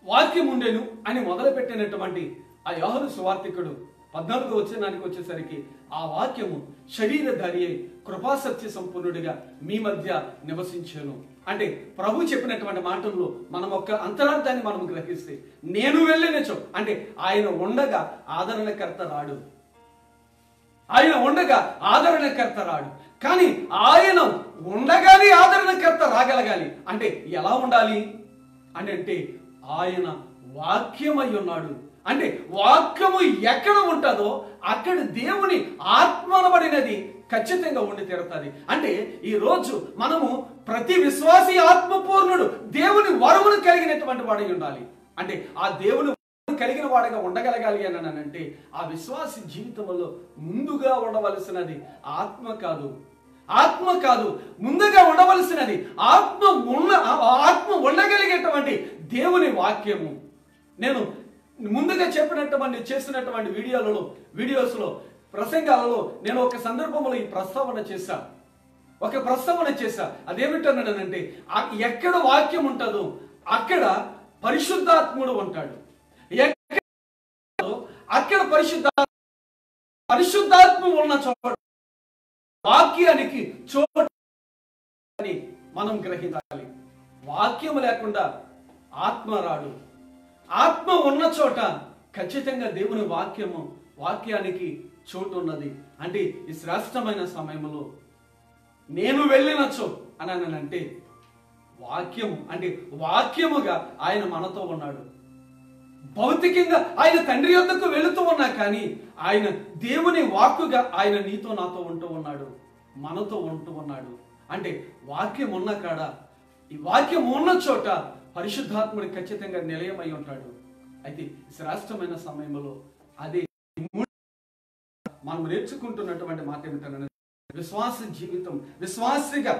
Speaker 1: వాక్యం ఉండేను అని మొదలుపెట్టినటువంటి ఆ యోహాను సువార్తికుడు 14వ వచనానికి వచ్చేసరికి ఆ వాక్యము శరీరధారి అయి కృపాసత్య సంపూర్ణుడిగా మీ మధ్య నివసించాను అంటే, ప్రభు చెప్పినటువంటి మాటల్లో మనం ఒక అంతరార్థాన్ని మనం గ్రహిస్తే, నేను వెళ్ళినచో అంటే ఆయన ఉండగా ఆదరణకర్త రాడు, కానీ ఆయన ఉండగానే ఆదరణకర్త రాగలగాలి. అంటే ఎలా ఉండాలి అని అంటే, ఆయన వాక్యమై ఉన్నాడు. అంటే వాక్యము ఎక్కడ ఉంటుందో అక్కడ దేవుని ఆత్మ అనబడినది ఖచ్చితంగా ఉండి తీరుతుంది. అంటే ఈ రోజు మనము ప్రతి విశ్వాసి ఆత్మపూర్ణుడు దేవుని వరమును కలిగినటువంటి వాడై ఉండాలి. అంటే ఆ దేవుని కలిగిన వాడిగా ఉండగలగాలి అని అంటే ఆ విశ్వాసి జీవితంలో ముందుగా ఉండవలసినది ఆత్మ కాదు, ముందుగా ఉండవలసినది ఆత్మ ఉండగలిగేటువంటి దేవుని వాక్యము. నేను ముందుగా చేసినటువంటి వీడియోస్లో ప్రసంగాలలో నేను ఒక సందర్భంలో ఈ ప్రస్తావన చేశా. అదేమిటన్నానంటే, ఎక్కడ వాక్యం ఉంటుందో అక్కడ పరిశుద్ధాత్ముడు ఉంటాడు. అక్కడ పరిశుద్ధాత్మ ఉన్న చోట వాక్యానికి చోటు అని మనం గ్రహించాలి. వాక్యం లేకుండా ఆత్మ రాడు. ఆత్మ ఉన్న చోట ఖచ్చితంగా దేవుని వాక్యానికి చోటు ఉన్నది. అంటే ఈ శ్రేష్టమైన సమయంలో నేను వెళ్ళినచో అనంటే వాక్యము అంటే వాక్యముగా ఆయన మనతో ఉన్నాడు. భౌతికంగా ఆయన తండ్రి యొద్దకు వెళుతూ ఉన్నా కానీ ఆయన దేవుని వాక్కుగా ఆయన నీతో నాతో ఉంటూ ఉన్నాడు, మనతో ఉంటూ ఉన్నాడు. అంటే వాక్యం ఉన్న కాడ, ఈ వాక్యం ఉన్న చోట పరిశుద్ధాత్ముడు ఖచ్చితంగా నిలయమై ఉంటాడు. అయితే శ్రేష్టమైన సమయంలో అదే మనం నేర్చుకుంటున్నటువంటి మాట ఏమిటంటే, విశ్వాస జీవితం విశ్వాసిగా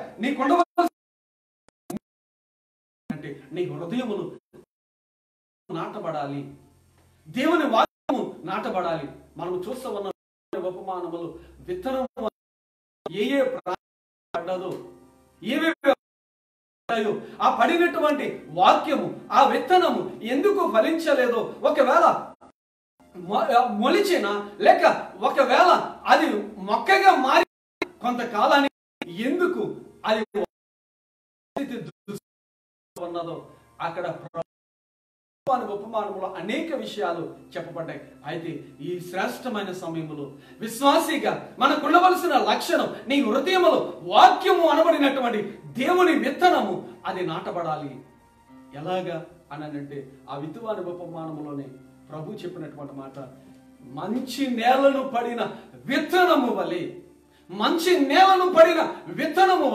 Speaker 1: అంటే నీ హృదయములు నాటబడాలి, దేవుని వాక్యము నాటబడాలి. మనం చూస్తూ ఉన్న ఉపమానములు విత్తనం ఏ పడ్డదో, ఆ పడినటువంటి వాక్యము, ఆ విత్తనము ఎందుకు ఫలించలేదో, ఒకవేళ మొలిచిన లేక ఒకవేళ అది మొక్కగా మారి కొంతకాలానికి ఎందుకు అది ఉన్నదో అక్కడ ఉపమానంలో అనేక విషయాలు చెప్పబడ్డాయి. అయితే ఈ శ్రేష్టమైన సమయంలో విశ్వాసిగా మనకు ఉండవలసిన లక్షణం, నీ హృదయములో వాక్యము అనబడినటువంటి దేవుని విత్తనము అది నాటబడాలి. ఎలాగా అనంటే ఆ విత్తువాని ఉపమానములోనే ప్రభు చెప్పినటువంటి మాట, మంచి నేలను పడిన విత్తనము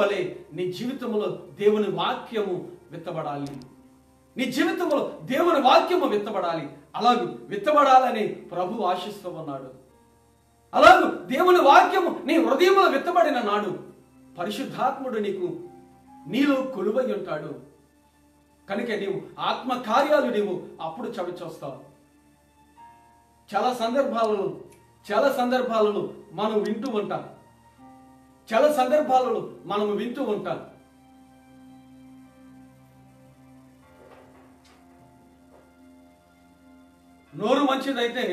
Speaker 1: వలె నీ జీవితంలో దేవుని వాక్యము విత్తబడాలి. నీ జీవితంలో దేవుని వాక్యము విత్తబడాలి. అలాగూ విత్తబడాలని ప్రభు ఆశిస్తూ ఉన్నాడు. అలాగే దేవుని వాక్యము నీ హృదయంలో విత్తబడిన నాడు పరిశుద్ధాత్ముడు నీలో కొలువై ఉంటాడు. కనుక నీవు ఆత్మ కార్యాలు నీవు అప్పుడు చవి చూస్తావు. చాలా సందర్భాలలో మనం వింటూ ఉంటాం. నోరు మంచిదైతే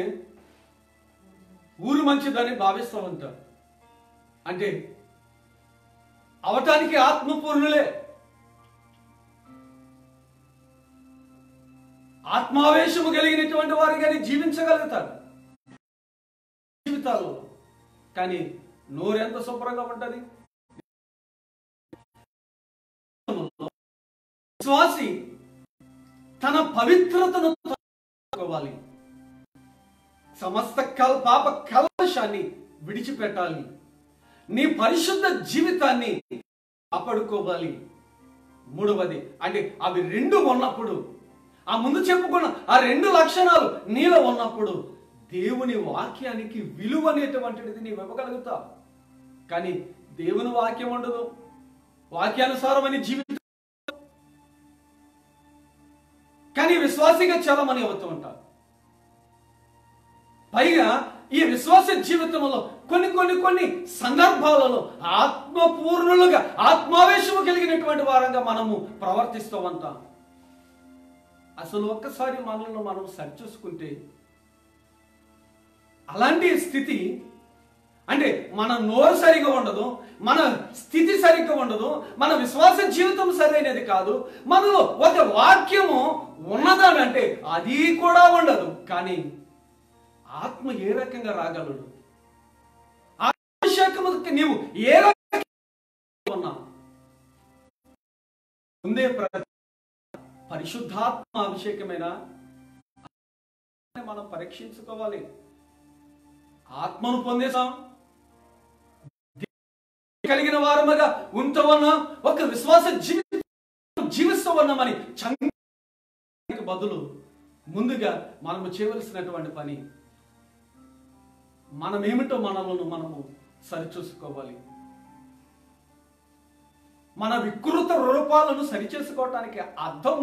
Speaker 1: ఊరు మంచిదని భావిస్తూ ఉంటారు. అంటే అవటానికి ఆత్మపూర్ణులే, ఆత్మావేశము కలిగినటువంటి వారు కానీ జీవించగలుగుతారు జీవితాల్లో. కానీ నోరెంత శుభ్రంగా ఉంటుంది. విశ్వాసి తన పవిత్రతను కావాలి, సమస్త పాప కల్మషాన్ని విడిచిపెట్టాలి, నీ పరిశుద్ధ జీవితాన్ని కాపాడుకోవాలి. మూడవది అంటే అవి రెండు ఉన్నప్పుడు, ఆ ముందు చెప్పుకున్న ఆ రెండు లక్షణాలు నీలో ఉన్నప్పుడు దేవుని వాక్యానికి విలువ అనేటువంటిది నీవు ఇవ్వగలుగుతావు. కానీ దేవుని వాక్యం ఉండదు, వాక్యానుసారమైన జీవితం, కానీ విశ్వాసిగా చాలా మంది అవుతూ ఉంటారు. పైగా ఈ విశ్వాస జీవితంలో కొన్ని సందర్భాలలో ఆత్మపూర్ణులుగా ఆత్మావేశము కలిగినటువంటి వారంగా మనము ప్రవర్తిస్తూ ఉంటాం. అసలు ఒక్కసారి మనల్ని మనం సరిచూసుకుంటే అలాంటి స్థితి అంటే మన నోరు సరిగా ఉండదు, మన స్థితి సరిగ్గా ఉండదు, మన విశ్వాస జీవితం సరైనది కాదు, మనలో ఒక వాక్యము ఉన్నదానంటే అది కూడా ఉండదు. కానీ ఆత్మ ఏ రకంగా రాగలడు, అభిషేకముకి నీవు ఏ రకంగా ఉన్నావు? ముందే పరిశుద్ధాత్మ అభిషేకమైన మనం పరీక్షించుకోవాలి. ఆత్మను పొందేసాం, కలిగిన వారముగా ఉంటూ ఉన్నాం, ఒక విశ్వాస జీవిస్తూ ఉన్నామని బదులు ముందుగా మనము చేయవలసినటువంటి పని మనమేమిటో మనము సరిచూసుకోవాలి. మన వికృత రూపాలను సరిచేసుకోవటానికి అర్థం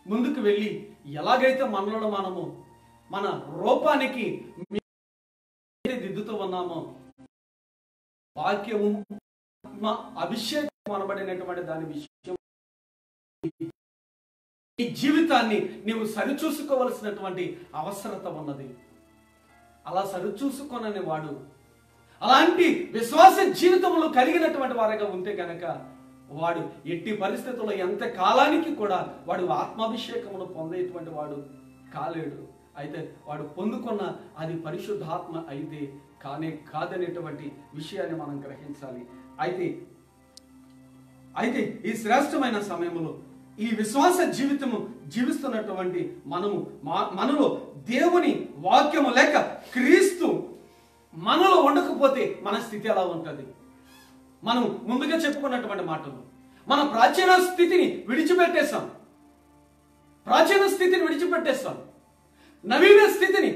Speaker 1: ముందుకు వెళ్ళి ఎలాగైతే మనలో మనము మన రూపానికి దిద్దుతూ ఉన్నామో వాక్యము అభిషేకం అనబడినటువంటి దాని విషయం ఈ జీవితాన్ని నీవు సరిచూసుకోవలసినటువంటి అవసరత ఉన్నది. అలా సరిచూసుకొనని వాడు అలాంటి విశ్వాస జీవితంలో కలిగినటువంటి వారిగా ఉంటే కనుక వాడు ఎట్టి పరిస్థితుల్లో ఎంత కాలానికి కూడా వాడు ఆత్మాభిషేకమును పొందేటువంటి వాడు కాలేడు. అయితే వాడు పొందుకున్న అది పరిశుద్ధాత్మ అయితే కాదనేటువంటి విషయాన్ని మనం గ్రహించాలి. అయితే ఈ శ్రేష్టమైన సమయంలో ఈ విశ్వాస జీవితము జీవిస్తున్నటువంటి మనలో దేవుని వాక్యము లేక క్రీస్తు మనలో ఉండకపోతే మన స్థితి ఎలా ఉంటుంది? మనం ముందుగా చెప్పుకున్నటువంటి మాటలు, మన ప్రాచీన స్థితిని విడిచిపెట్టేస్తాం, నవీన స్థితిని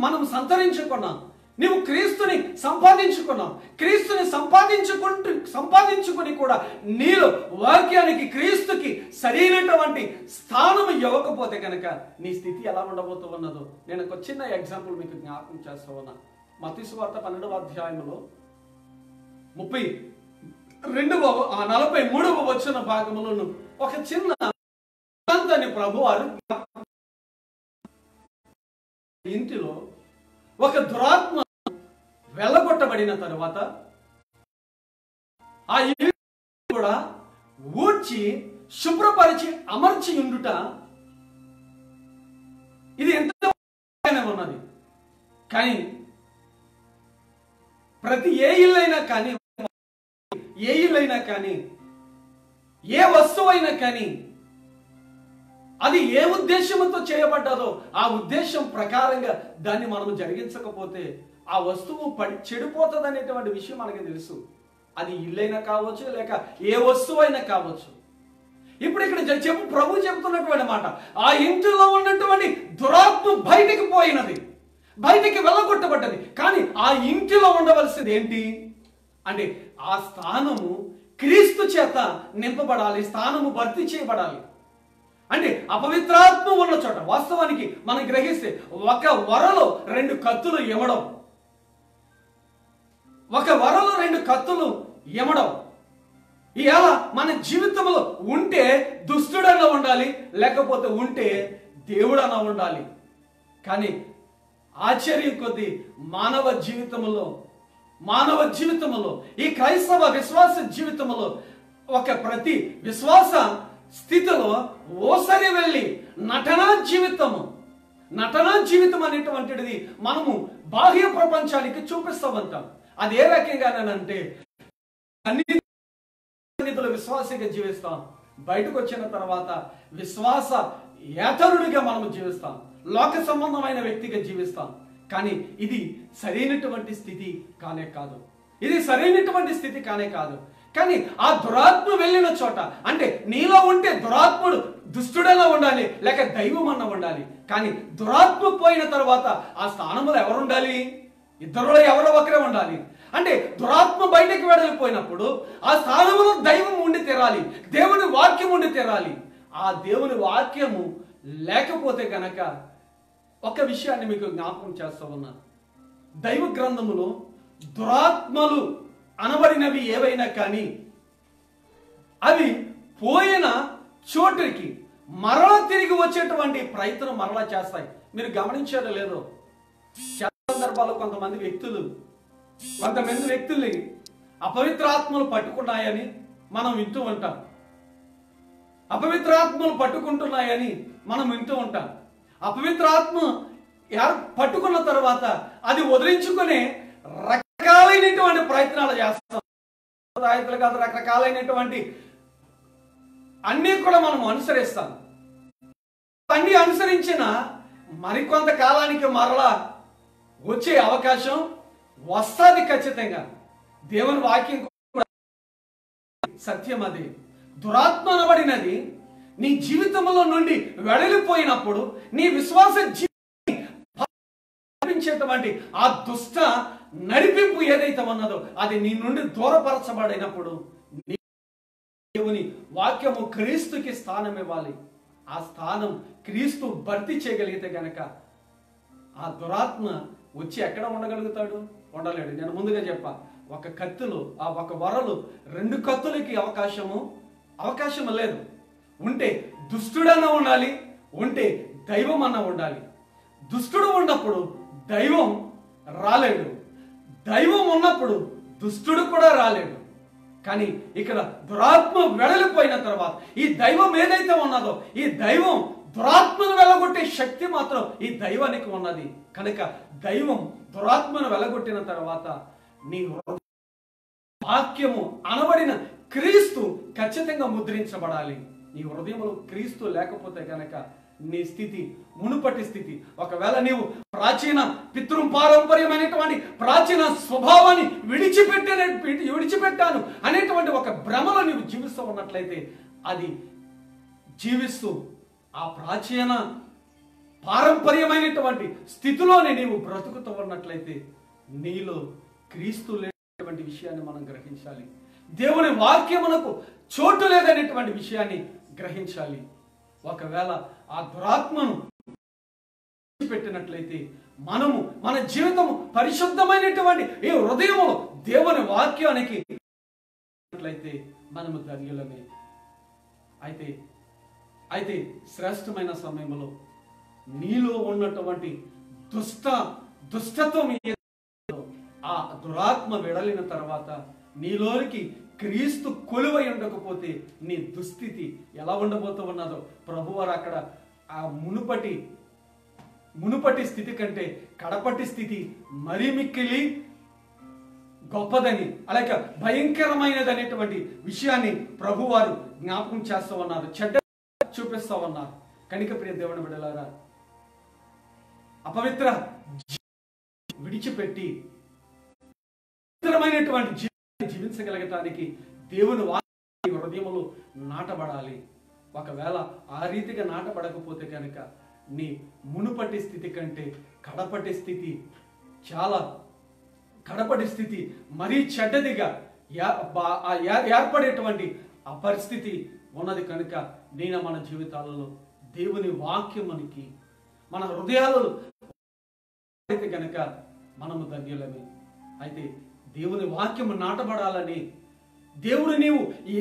Speaker 1: మనం సంతరించుకున్నాం. నీవు క్రీస్తుని సంపాదించుకున్నావు. క్రీస్తుని సంపాదించుకుని కూడా నీలో వాక్యానికి క్రీస్తుకి సరైనటువంటి స్థానం ఇవ్వకపోతే కనుక నీ స్థితి ఎలా ఉండబోతూ ఉన్నదో నేను ఒక చిన్న ఎగ్జాంపుల్ మీకు జ్ఞాపకం చేస్తూ ఉన్నా. మత్తయి సువార్త 12వ అధ్యాయంలో 43వ వచన భాగంలోను ఒక చిన్న ప్రభువారు ఇంటిలో ఒక దురాత్మ వెళ్ళగొట్టబడిన తరువాత ఆ ఇల్లు కూడా ఊడ్చి శుభ్రపరిచి అమర్చి ఉండుట ఇది ఎంతో ఉన్నది. కానీ ప్రతి ఏ ఇల్లైనా కానీ ఏ వస్తువైనా కానీ అది ఏ ఉద్దేశంతో చేయబడ్డదో ఆ ఉద్దేశం ప్రకారంగా దాన్ని మనం జరిగించకపోతే ఆ వస్తువు చెడిపోతుంది అనేటువంటి విషయం మనకి తెలుసు. అది ఇల్లైనా కావచ్చు, లేక ఏ వస్తువైనా కావచ్చు. ఇప్పుడు ఇక్కడ ప్రభు చెబుతున్నటువంటి మాట, ఆ ఇంటిలో ఉన్నటువంటి దురాత్మ బయటికి పోయినది. బయటికి వెళ్ళగొట్టబడ్డది. కానీ ఆ ఇంటిలో ఉండవలసింది ఏంటి అంటే ఆ స్థానము క్రీస్తు చేత నింపబడాలి, స్థానము భర్తీ చేయబడాలి. అంటే అపవిత్రాత్మ ఉన్న చోట వాస్తవానికి మనం గ్రహిస్తే ఒక వరలో 2 కత్తులు ఎమడం, ఒక వరలో 2 కత్తులు ఎమడం. ఇలా మన జీవితంలో ఉంటే దుష్టుడన్నా ఉండాలి, లేకపోతే ఉంటే దేవుడన్నా ఉండాలి. కానీ ఆశ్చర్యం కొద్ది మానవ జీవితంలో ఈ క్రైస్తవ విశ్వాస జీవితంలో ఒక ప్రతి విశ్వాస స్థితిలో ఓసరి వెళ్ళి నటనా జీవితం అనేటువంటిది మనము బాహ్య ప్రపంచానికి చూపిస్తూ ఉంటాం. అది ఏ రకంగానంటే అన్ని విశ్వాసిగా జీవిస్తాం, బయటకు వచ్చిన తర్వాత విశ్వాస ఏతరుడిగా మనము జీవిస్తాం, లోక సంబంధమైన వ్యక్తిగా జీవిస్తాం. కానీ ఇది సరైనటువంటి స్థితి కానే కాదు. కానీ ఆ దురాత్మ వెళ్ళిన చోట అంటే నీలో ఉంటే దురాత్ముడు దుష్టుడైనా ఉండాలి, లేక దైవం అన్న ఉండాలి. కానీ దురాత్మ పోయిన తర్వాత ఆ స్థానంలో ఎవరు ఉండాలి? ఇద్దరులో ఎవరో ఒకరే ఉండాలి. అంటే దురాత్మ బయటకు వెళ్ళిపోయినప్పుడు ఆ స్థానంలో దైవం ఉండి తీరాలి, దేవుని వాక్యం ఉండి తీరాలి. ఆ దేవుని వాక్యము లేకపోతే గనక ఒక విషయాన్ని మీకు జ్ఞాపకం చేస్తా ఉన్నా. దైవ గ్రంథములో దురాత్మలు అనబడినవి ఏవైనా కానీ అవి పోయిన చోటుకి మరలా తిరిగి వచ్చేటువంటి ప్రయత్నం మరలా చేస్తాయి. మీరు గమనించారో లేదో, చాలా సందర్భాల్లో కొంతమంది వ్యక్తుల్ని అపవిత్రాత్మలు పట్టుకున్నాయని మనం వింటూ ఉంటాం. అపవిత్రాత్మలు పట్టుకుంటున్నాయని మనం వింటూ ఉంటాం. అపవిత్రాత్మ పట్టుకున్న తర్వాత అది వదిలించుకునే రకరకాలైనటువంటి ప్రయత్నాలు చేస్తాం. కాదు, రకరకాలైనటువంటి అన్నీ కూడా మనం అనుసరిస్తాం. అన్ని అనుసరించిన మరికొంత కాలానికి మరలా వచ్చే అవకాశం వస్తుంది ఖచ్చితంగా. దేవుని వాక్యం సత్యం. అది దురాత్మ అనబడినది నీ జీవితంలో నుండి వెడలిపోయినప్పుడు నీ విశ్వాస జీవించేటువంటి ఆ దుష్ట నడిపింపు ఏదైతే ఉన్నదో అది నీ నుండి దూరపరచబడినప్పుడు దేవుని వాక్యము క్రీస్తుకి స్థానం ఇవ్వాలి. ఆ స్థానం క్రీస్తు భర్తీ చేయగలిగితే గనక ఆ దురాత్మ వచ్చి ఎక్కడ ఉండగలుగుతాడు? ఉండలేడు. నేను ముందుగా చెప్పా, ఒక కత్తిలో ఆ ఒక వరలు 2 కత్తులకి అవకాశం లేదు. ఉంటే దుష్టుడన్నా ఉండాలి, ఉంటే దైవం అన్నా ఉండాలి. దుష్టుడు ఉన్నప్పుడు దైవం రాలేడు, దైవం ఉన్నప్పుడు దుష్టుడు కూడా రాలేడు. కానీ ఇక్కడ దురాత్మ వెడలిపోయిన తర్వాత ఈ దైవం ఏదైతే ఉన్నదో ఈ దైవం దురాత్మను వెలగొట్టే శక్తి మాత్రం ఈ దైవానికి ఉన్నది. కనుక దైవం దురాత్మను వెలగొట్టిన తర్వాత నీ వాక్యము అనబడిన క్రీస్తు ఖచ్చితంగా ముద్రించబడాలి. నీ హృదయంలో క్రీస్తు లేకపోతే కనుక నీ స్థితి మునుపటి స్థితి. ఒకవేళ నీవు ప్రాచీన పితృపారంపర్యమైనటువంటి ప్రాచీన స్వభావాన్ని విడిచిపెట్టాను అనేటువంటి ఒక భ్రమలో నీవు జీవిస్తూ ఉన్నట్లయితే, అది జీవిస్తూ ఆ ప్రాచీన పారంపర్యమైనటువంటి స్థితిలోనే నీవు బ్రతుకుతూ ఉన్నట్లయితే నీలో క్రీస్తు లేనటువంటి విషయాన్ని మనం గ్రహించాలి. దేవుని వాక్యమునకు చోటు లేదనేటువంటి విషయాన్ని గ్రహించాలి. ఒకవేళ ఆ దురాత్మను పెట్టినట్లయితే మన జీవితము పరిశుద్ధమైనటువంటి ఈ హృదయము దేవుని వాక్యానికి మనము ధన్యులమే. అయితే శ్రేష్టమైన సమయంలో నీలో ఉన్నటువంటి దుష్టత్వం ఆ దురాత్మ వెడలిన తర్వాత నీలోనికి క్రీస్తు కొలువై ఉండకపోతే నీ దుస్థితి ఎలా ఉండబోతూ ఉన్నదో ప్రభువారు అక్కడ ఆ మునుపటి స్థితి కంటే కడపటి స్థితి మరీ మిక్కిలి గొప్పదని, అలాగే భయంకరమైనది అనేటువంటి విషయాన్ని ప్రభువారు జ్ఞాపకం చేస్తూ ఉన్నారు, చెడ్డ చూపిస్తూ ఉన్నారు. కనుక ప్రియ దేవుని బిడ్డలారా, అపవిత్ర విడిచిపెట్టి పవిత్రమైనటువంటి జీవితాన్ని జీవించగలగటానికి దేవుని వాక్యం హృదయములో నాటబడాలి. ఒకవేళ ఆ రీతిగా నాటబడకపోతే కనుక నీ మునుపటి స్థితి కంటే కడపటి స్థితి చాలా కడపటి స్థితి మరీ చెడ్డదిగా ఏర్పడేటువంటి ఆ పరిస్థితి ఉన్నది కనుక నేను మన జీవితాలలో దేవుని వాక్యమునికి మన హృదయాలలో కనుక మనము ధన్యులమే. అయితే దేవుని వాక్యము నాటబడాలని దేవుడు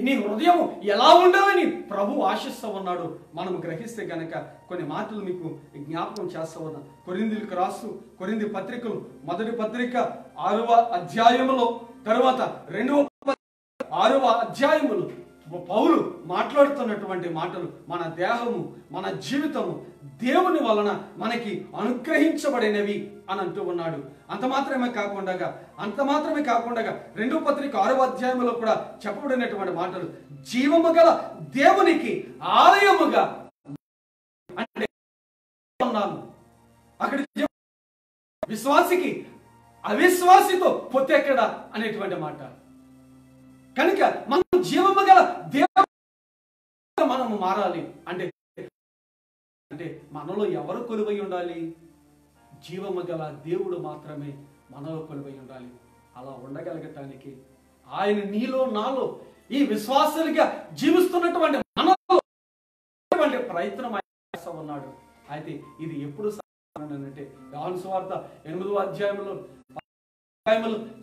Speaker 1: నీ హృదయం ఎలా ఉండాలని ప్రభు ఆశిస్తూ ఉన్నాడు. మనం గ్రహిస్తే గనక కొన్ని మాటలు మీకు జ్ఞాపకం చేస్తా ఉన్నా. కొరింథీయులకు రాసు కొరింథీ పత్రికలు మొదటి పత్రిక 6వ అధ్యాయములో తర్వాత 2వ 6వ అధ్యాయములు పౌలు మాట్లాడుతున్నటువంటి మాటలు మన దేహము మన జీవితము దేవుని వలన మనకి అనుగ్రహించబడినవి అని అంటూ ఉన్నాడు. అంత మాత్రమే కాకుండా 2వ పత్రిక 6వ అధ్యాయంలో కూడా చెప్పబడినటువంటి మాటలు జీవము గల దేవునికి ఆలయముగా అంటే ఉన్నాను. అక్కడ విశ్వాసికి అవిశ్వాసితో పొత్తెక్కడ అనేటువంటి మాట. కనుక మనం జీవము గల దేవుడు మనము మారాలి అంటే మనలో ఎవరు కొలువై ఉండాలి? జీవము గల దేవుడు మాత్రమే మనలో కొలువై ఉండాలి. అలా ఉండగలగటానికి ఆయన నీలో నాలో ఈ విశ్వాసాలుగా జీవిస్తున్నటువంటి మనలో ప్రయత్నం చేస్తూ ఉన్నాడు. అయితే ఇది ఎప్పుడు అంటే యోహాను సువార్త 8వ అధ్యాయంలో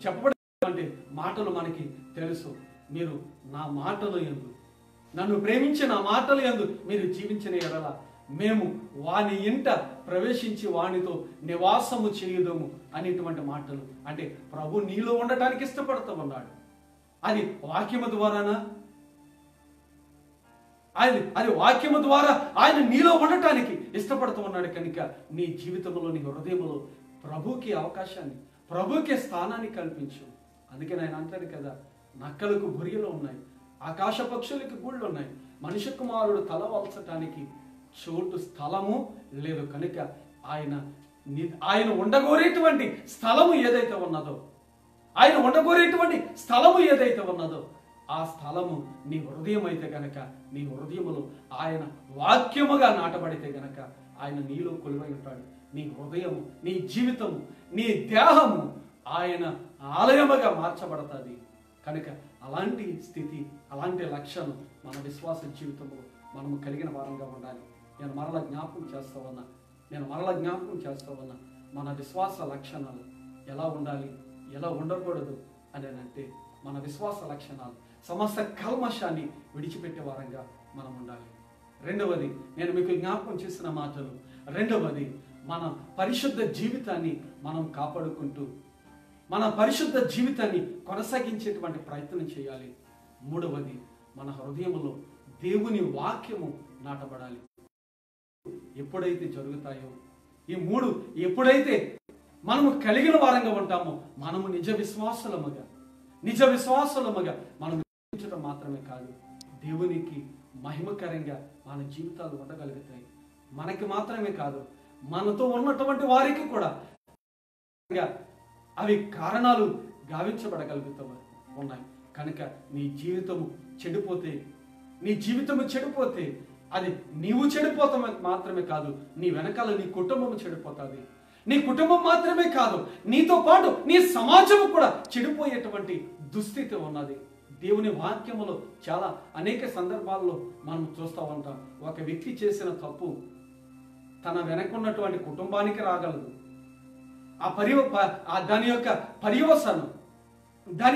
Speaker 1: చెప్పబడినటువంటి మాటలు మనకి తెలుసు. మీరు నా మాటలు యందు నన్ను ప్రేమించిన నా మాటలు యందు మీరు జీవించిన ఎడల మేము వాని ఇంట ప్రవేశించి వానితో నివాసము చేయుదము అనేటువంటి మాటలు. అంటే ప్రభు నీలో ఉండటానికి ఇష్టపడుతూ ఉన్నాడు. అది వాక్యము ద్వారానా? అది వాక్యము ద్వారా ఆయన నీలో ఉండటానికి ఇష్టపడుతూ ఉన్నాడు. కనుక నీ జీవితంలో నీ హృదయంలో ప్రభుకి అవకాశాన్ని ప్రభుకి స్థానాన్ని కల్పించు. అందుకే ఆయన అంటాడు కదా, నక్కలకు బొరియలు ఉన్నాయి, ఆకాశ పక్షులకి గూళ్ళు ఉన్నాయి, మనిషి కుమారుడు తల వలచటానికి చోటు స్థలము లేదు. కనుక ఆయన ఉండగోరేటువంటి స్థలము ఏదైతే ఉన్నదో ఆ స్థలము నీ హృదయం అయితే గనక నీ హృదయములో ఆయన వాక్యముగా నాటబడితే గనక ఆయన నీలో కొలువై ఉంటాడు. నీ హృదయము నీ జీవితము నీ దేహము ఆయన ఆలయముగా మార్చబడతాది. కనుక అలాంటి స్థితి అలాంటి లక్షణం మన విశ్వాస జీవితంలో మనము కలిగిన వారంగా ఉండాలి. నేను మరలా జ్ఞాపకం చేస్తా ఉన్నా మన విశ్వాస లక్షణాలు ఎలా ఉండాలి ఎలా ఉండకూడదు అని అంటే మన విశ్వాస లక్షణాలు సమస్త కల్మషాన్ని విడిచిపెట్టే వారంగా మనం ఉండాలి. రెండవది నేను మీకు జ్ఞాపకం చేసిన మాటలు. రెండవది మన పరిశుద్ధ జీవితాన్ని మనం కాపాడుకుంటూ మన పరిశుద్ధ జీవితాన్ని కొనసాగించేటువంటి ప్రయత్నం చేయాలి. మూడవది మన హృదయంలో దేవుని వాక్యము నాటబడాలి. ఎప్పుడైతే జరుగుతాయో ఈ మూడు ఎప్పుడైతే మనము కలిగిన వారంగా ఉంటామో మనము నిజ విశ్వాసులముగా మనం జీవించడం మాత్రమే కాదు, దేవునికి మహిమకరంగా మన జీవితాలు ఉండగలుగుతాయి. మనకి మాత్రమే కాదు, మనతో ఉన్నటువంటి వారికి కూడా అవి కారణాలు గావించబడగలుగుతూ ఉన్నాయి. కనుక నీ జీవితము చెడిపోతే అది నీవు చెడిపోతాం మాత్రమే కాదు, నీ వెనకాల నీ కుటుంబం చెడిపోతుంది. నీ కుటుంబం మాత్రమే కాదు, నీతో పాటు నీ సమాజం కూడా చెడిపోయేటువంటి దుస్థితి ఉన్నది. దేవుని వాక్యములో చాలా అనేక సందర్భాల్లో మనం చూస్తూ ఉంటాం. ఒక వ్యక్తి చేసిన తప్పు తన వెనకున్నటువంటి కుటుంబానికి రాగలదు. దాని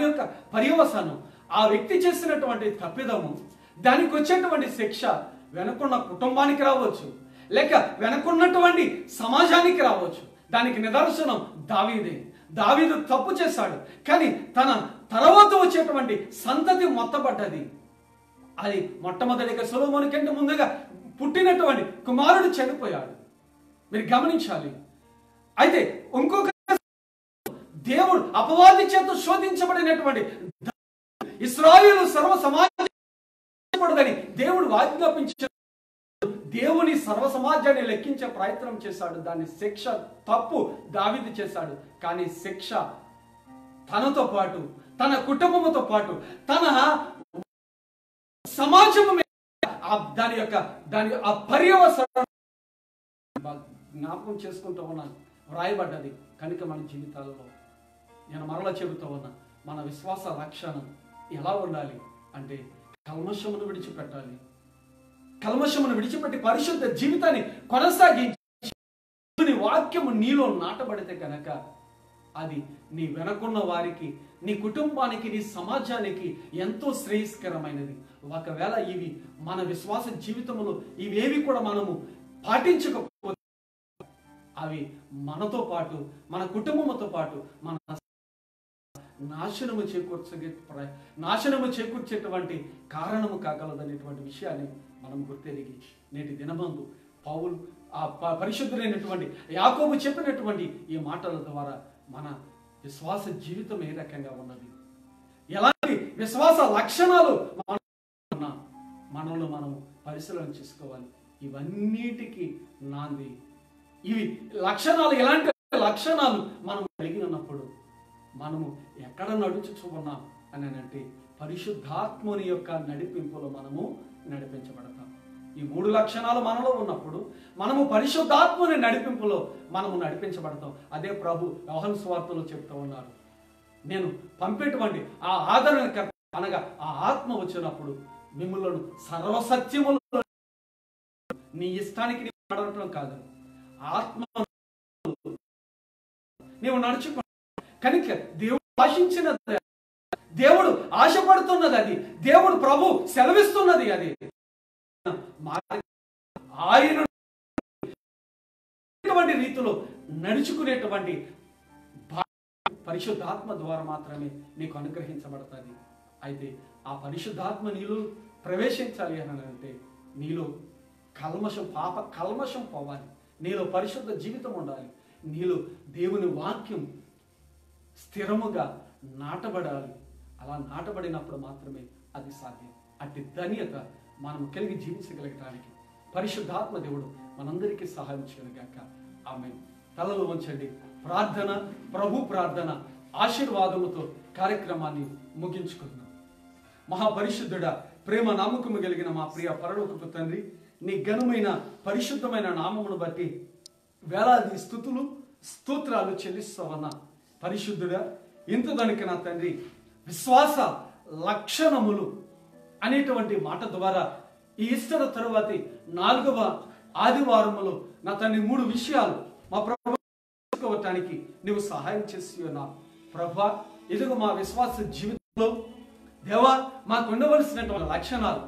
Speaker 1: యొక్క పర్యవసానం ఆ వ్యక్తి చేసినటువంటి తప్పిదము దానికి వచ్చేటువంటి శిక్ష వెనకున్న కుటుంబానికి రావచ్చు, లేక వెనకున్నటువంటి సమాజానికి రావచ్చు. దానికి నిదర్శనం దావీదు తప్పు చేశాడు, కానీ తన తర్వాత వచ్చేటువంటి సంతతి మొత్తపడ్డది. అది మొట్టమొదటిగా సొలొమోను కంటే ముందుగా పుట్టినటువంటి కుమారుడు చనిపోయాడు. మీరు గమనించాలి. అయితే ఇంకొక దేవుడు అపవాది చేత శోధించబడినటువంటి ఇశ్రాయేలు సర్వ సమాజాన్ని దేవుడు ఆజ్ఞాపించాడు. దేవుని సర్వ సమాజాన్ని లెక్కించే ప్రయత్నం చేశాడు. దాని శిక్ష తప్పు దావీదు చేశాడు, కానీ శిక్ష తనతో పాటు తన కుటుంబంతో పాటు తన సమాజం దాని పర్యవసానం
Speaker 4: జ్ఞాపకం చేసుకుంటూ ఉన్నాను, వ్రాయబడ్డది. కనుక మన జీవితాలలో నేను మరలా చెబుతూ ఉన్నా, మన విశ్వాస రక్షణ ఎలా ఉండాలి అంటే కల్మషమును విడిచిపెట్టాలి. కల్మషమును విడిచిపెట్టి పరిశుద్ధ జీవితాన్ని కొనసాగించి వాక్యము నీలో నాటబడితే కనుక అది నీ వెనకున్న వారికి, నీ కుటుంబానికి, నీ సమాజానికి ఎంతో శ్రేయస్కరమైనది. ఒకవేళ ఇవి మన విశ్వాస జీవితంలో ఇవేవి కూడా మనము పాటించకపోతే అవి మనతో పాటు, మన కుటుంబంతో పాటు మన నాశనము చేకూర్చేటువంటి కారణము కాగలదనేటువంటి విషయాన్ని మనం గుర్తెరిగి నేటి దినమందు పౌలు పరిశుద్ధులైనటువంటి యాకోబు చెప్పినటువంటి ఈ మాటల ద్వారా మన విశ్వాస జీవితం ఏ రకంగా ఉన్నది, ఎలాంటి విశ్వాస లక్షణాలు మనలో మనం పరిశీలన చేసుకోవాలి. ఇవన్నిటికీ నాంది ఇవి లక్షణాలు. ఎలాంటి లక్షణాలు మనం కలిగి ఉన్నప్పుడు మనము ఎక్కడ నడుచుచూ ఉన్నాం అని అంటే పరిశుద్ధాత్మని యొక్క నడిపింపులో మనము నడిపించబడతాం. ఈ 3 లక్షణాలు మనలో ఉన్నప్పుడు మనము పరిశుద్ధాత్మని నడిపింపులో మనము నడిపించబడతాం. అదే ప్రభు యోహాను సువార్తలో చెప్తూ ఉన్నారు, నేను పంపేటువంటి ఆ ఆదరణకర్త అనగా ఆ ఆత్మ వచ్చినప్పుడు మిమ్మల్ని సర్వసత్యములో, నీ ఇష్టానికి నడవటం కాదు, ఆత్మ నీవు నడుచుకో. కనుక దేవుడు ఆశించినది, దేవుడు ఆశపడుతున్నది, అది దేవుడు ప్రభు సెలవిస్తున్నది. అది ఆయన రీతిలో నడుచుకునేటువంటి పరిశుద్ధాత్మ ద్వారా మాత్రమే నీకు అనుగ్రహించబడుతుంది. అయితే ఆ పరిశుద్ధాత్మ నీలో ప్రవేశించాలి అని అంటే నీలో పాప కల్మషం పోవాలి, నీలో పరిశుద్ధ జీవితం ఉండాలి, నీలో దేవుని వాక్యం స్థిరముగా నాటబడాలి. అలా నాటబడినప్పుడు మాత్రమే అది సాధ్యం. అట్టి ధన్యత మనం కలిగి జీవించగలగటానికి పరిశుద్ధాత్మ దేవుడు మనందరికీ సహాయం చేయగాక. ఆమేన్. తలలు వంచండి. ప్రార్థన, ప్రభు ప్రార్థన ఆశీర్వాదముతో కార్యక్రమాన్ని ముగించుకుందాం. మహాపరిశుద్ధుడా, ప్రేమ నమ్మకము కలిగిన మా ప్రియ పరలోకపు తండ్రి, నీ ఘనమైన పరిశుద్ధమైన నామమును బట్టి వేలాది స్తుతులు స్తోత్రాలు చెల్లిస్తావన్నా. పరిశుద్ధుడా, ఇంత దానికి నా తండ్రి విశ్వాస లక్షణములు అనేటువంటి మాట ద్వారా ఈ ఈస్టర్ తరువాతి 4వ ఆదివారములో నా తండ్రి 3 విషయాలు మా ప్రభు తెలుసుకోవటానికి నీవు సహాయం చేసి ఉన్నావు. ప్రభా, ఇదిగో మా విశ్వాస జీవితంలో దేవా మాకు ఉండవలసినటువంటి లక్షణాలు,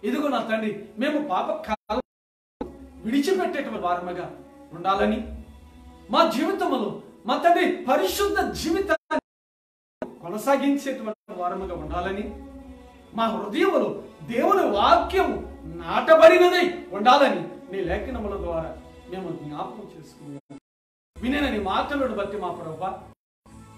Speaker 4: ఇదిగో నా తండ్రి మేము పాపకాలం విడిచిపెట్టేటువంటి వారముగా ఉండాలని, మా జీవితంలో మా తండ్రి పరిశుద్ధ జీవితాన్ని కొనసాగించేటువంటి వారముగా ఉండాలని, మా హృదయములో దేవుని వాక్యము నాటబడినదై ఉండాలని నీ లేఖనముల ద్వారా మేము జ్ఞాపకం చేసుకున్నాము. వినిన నీ మాటలను బట్టి మా ప్రభువా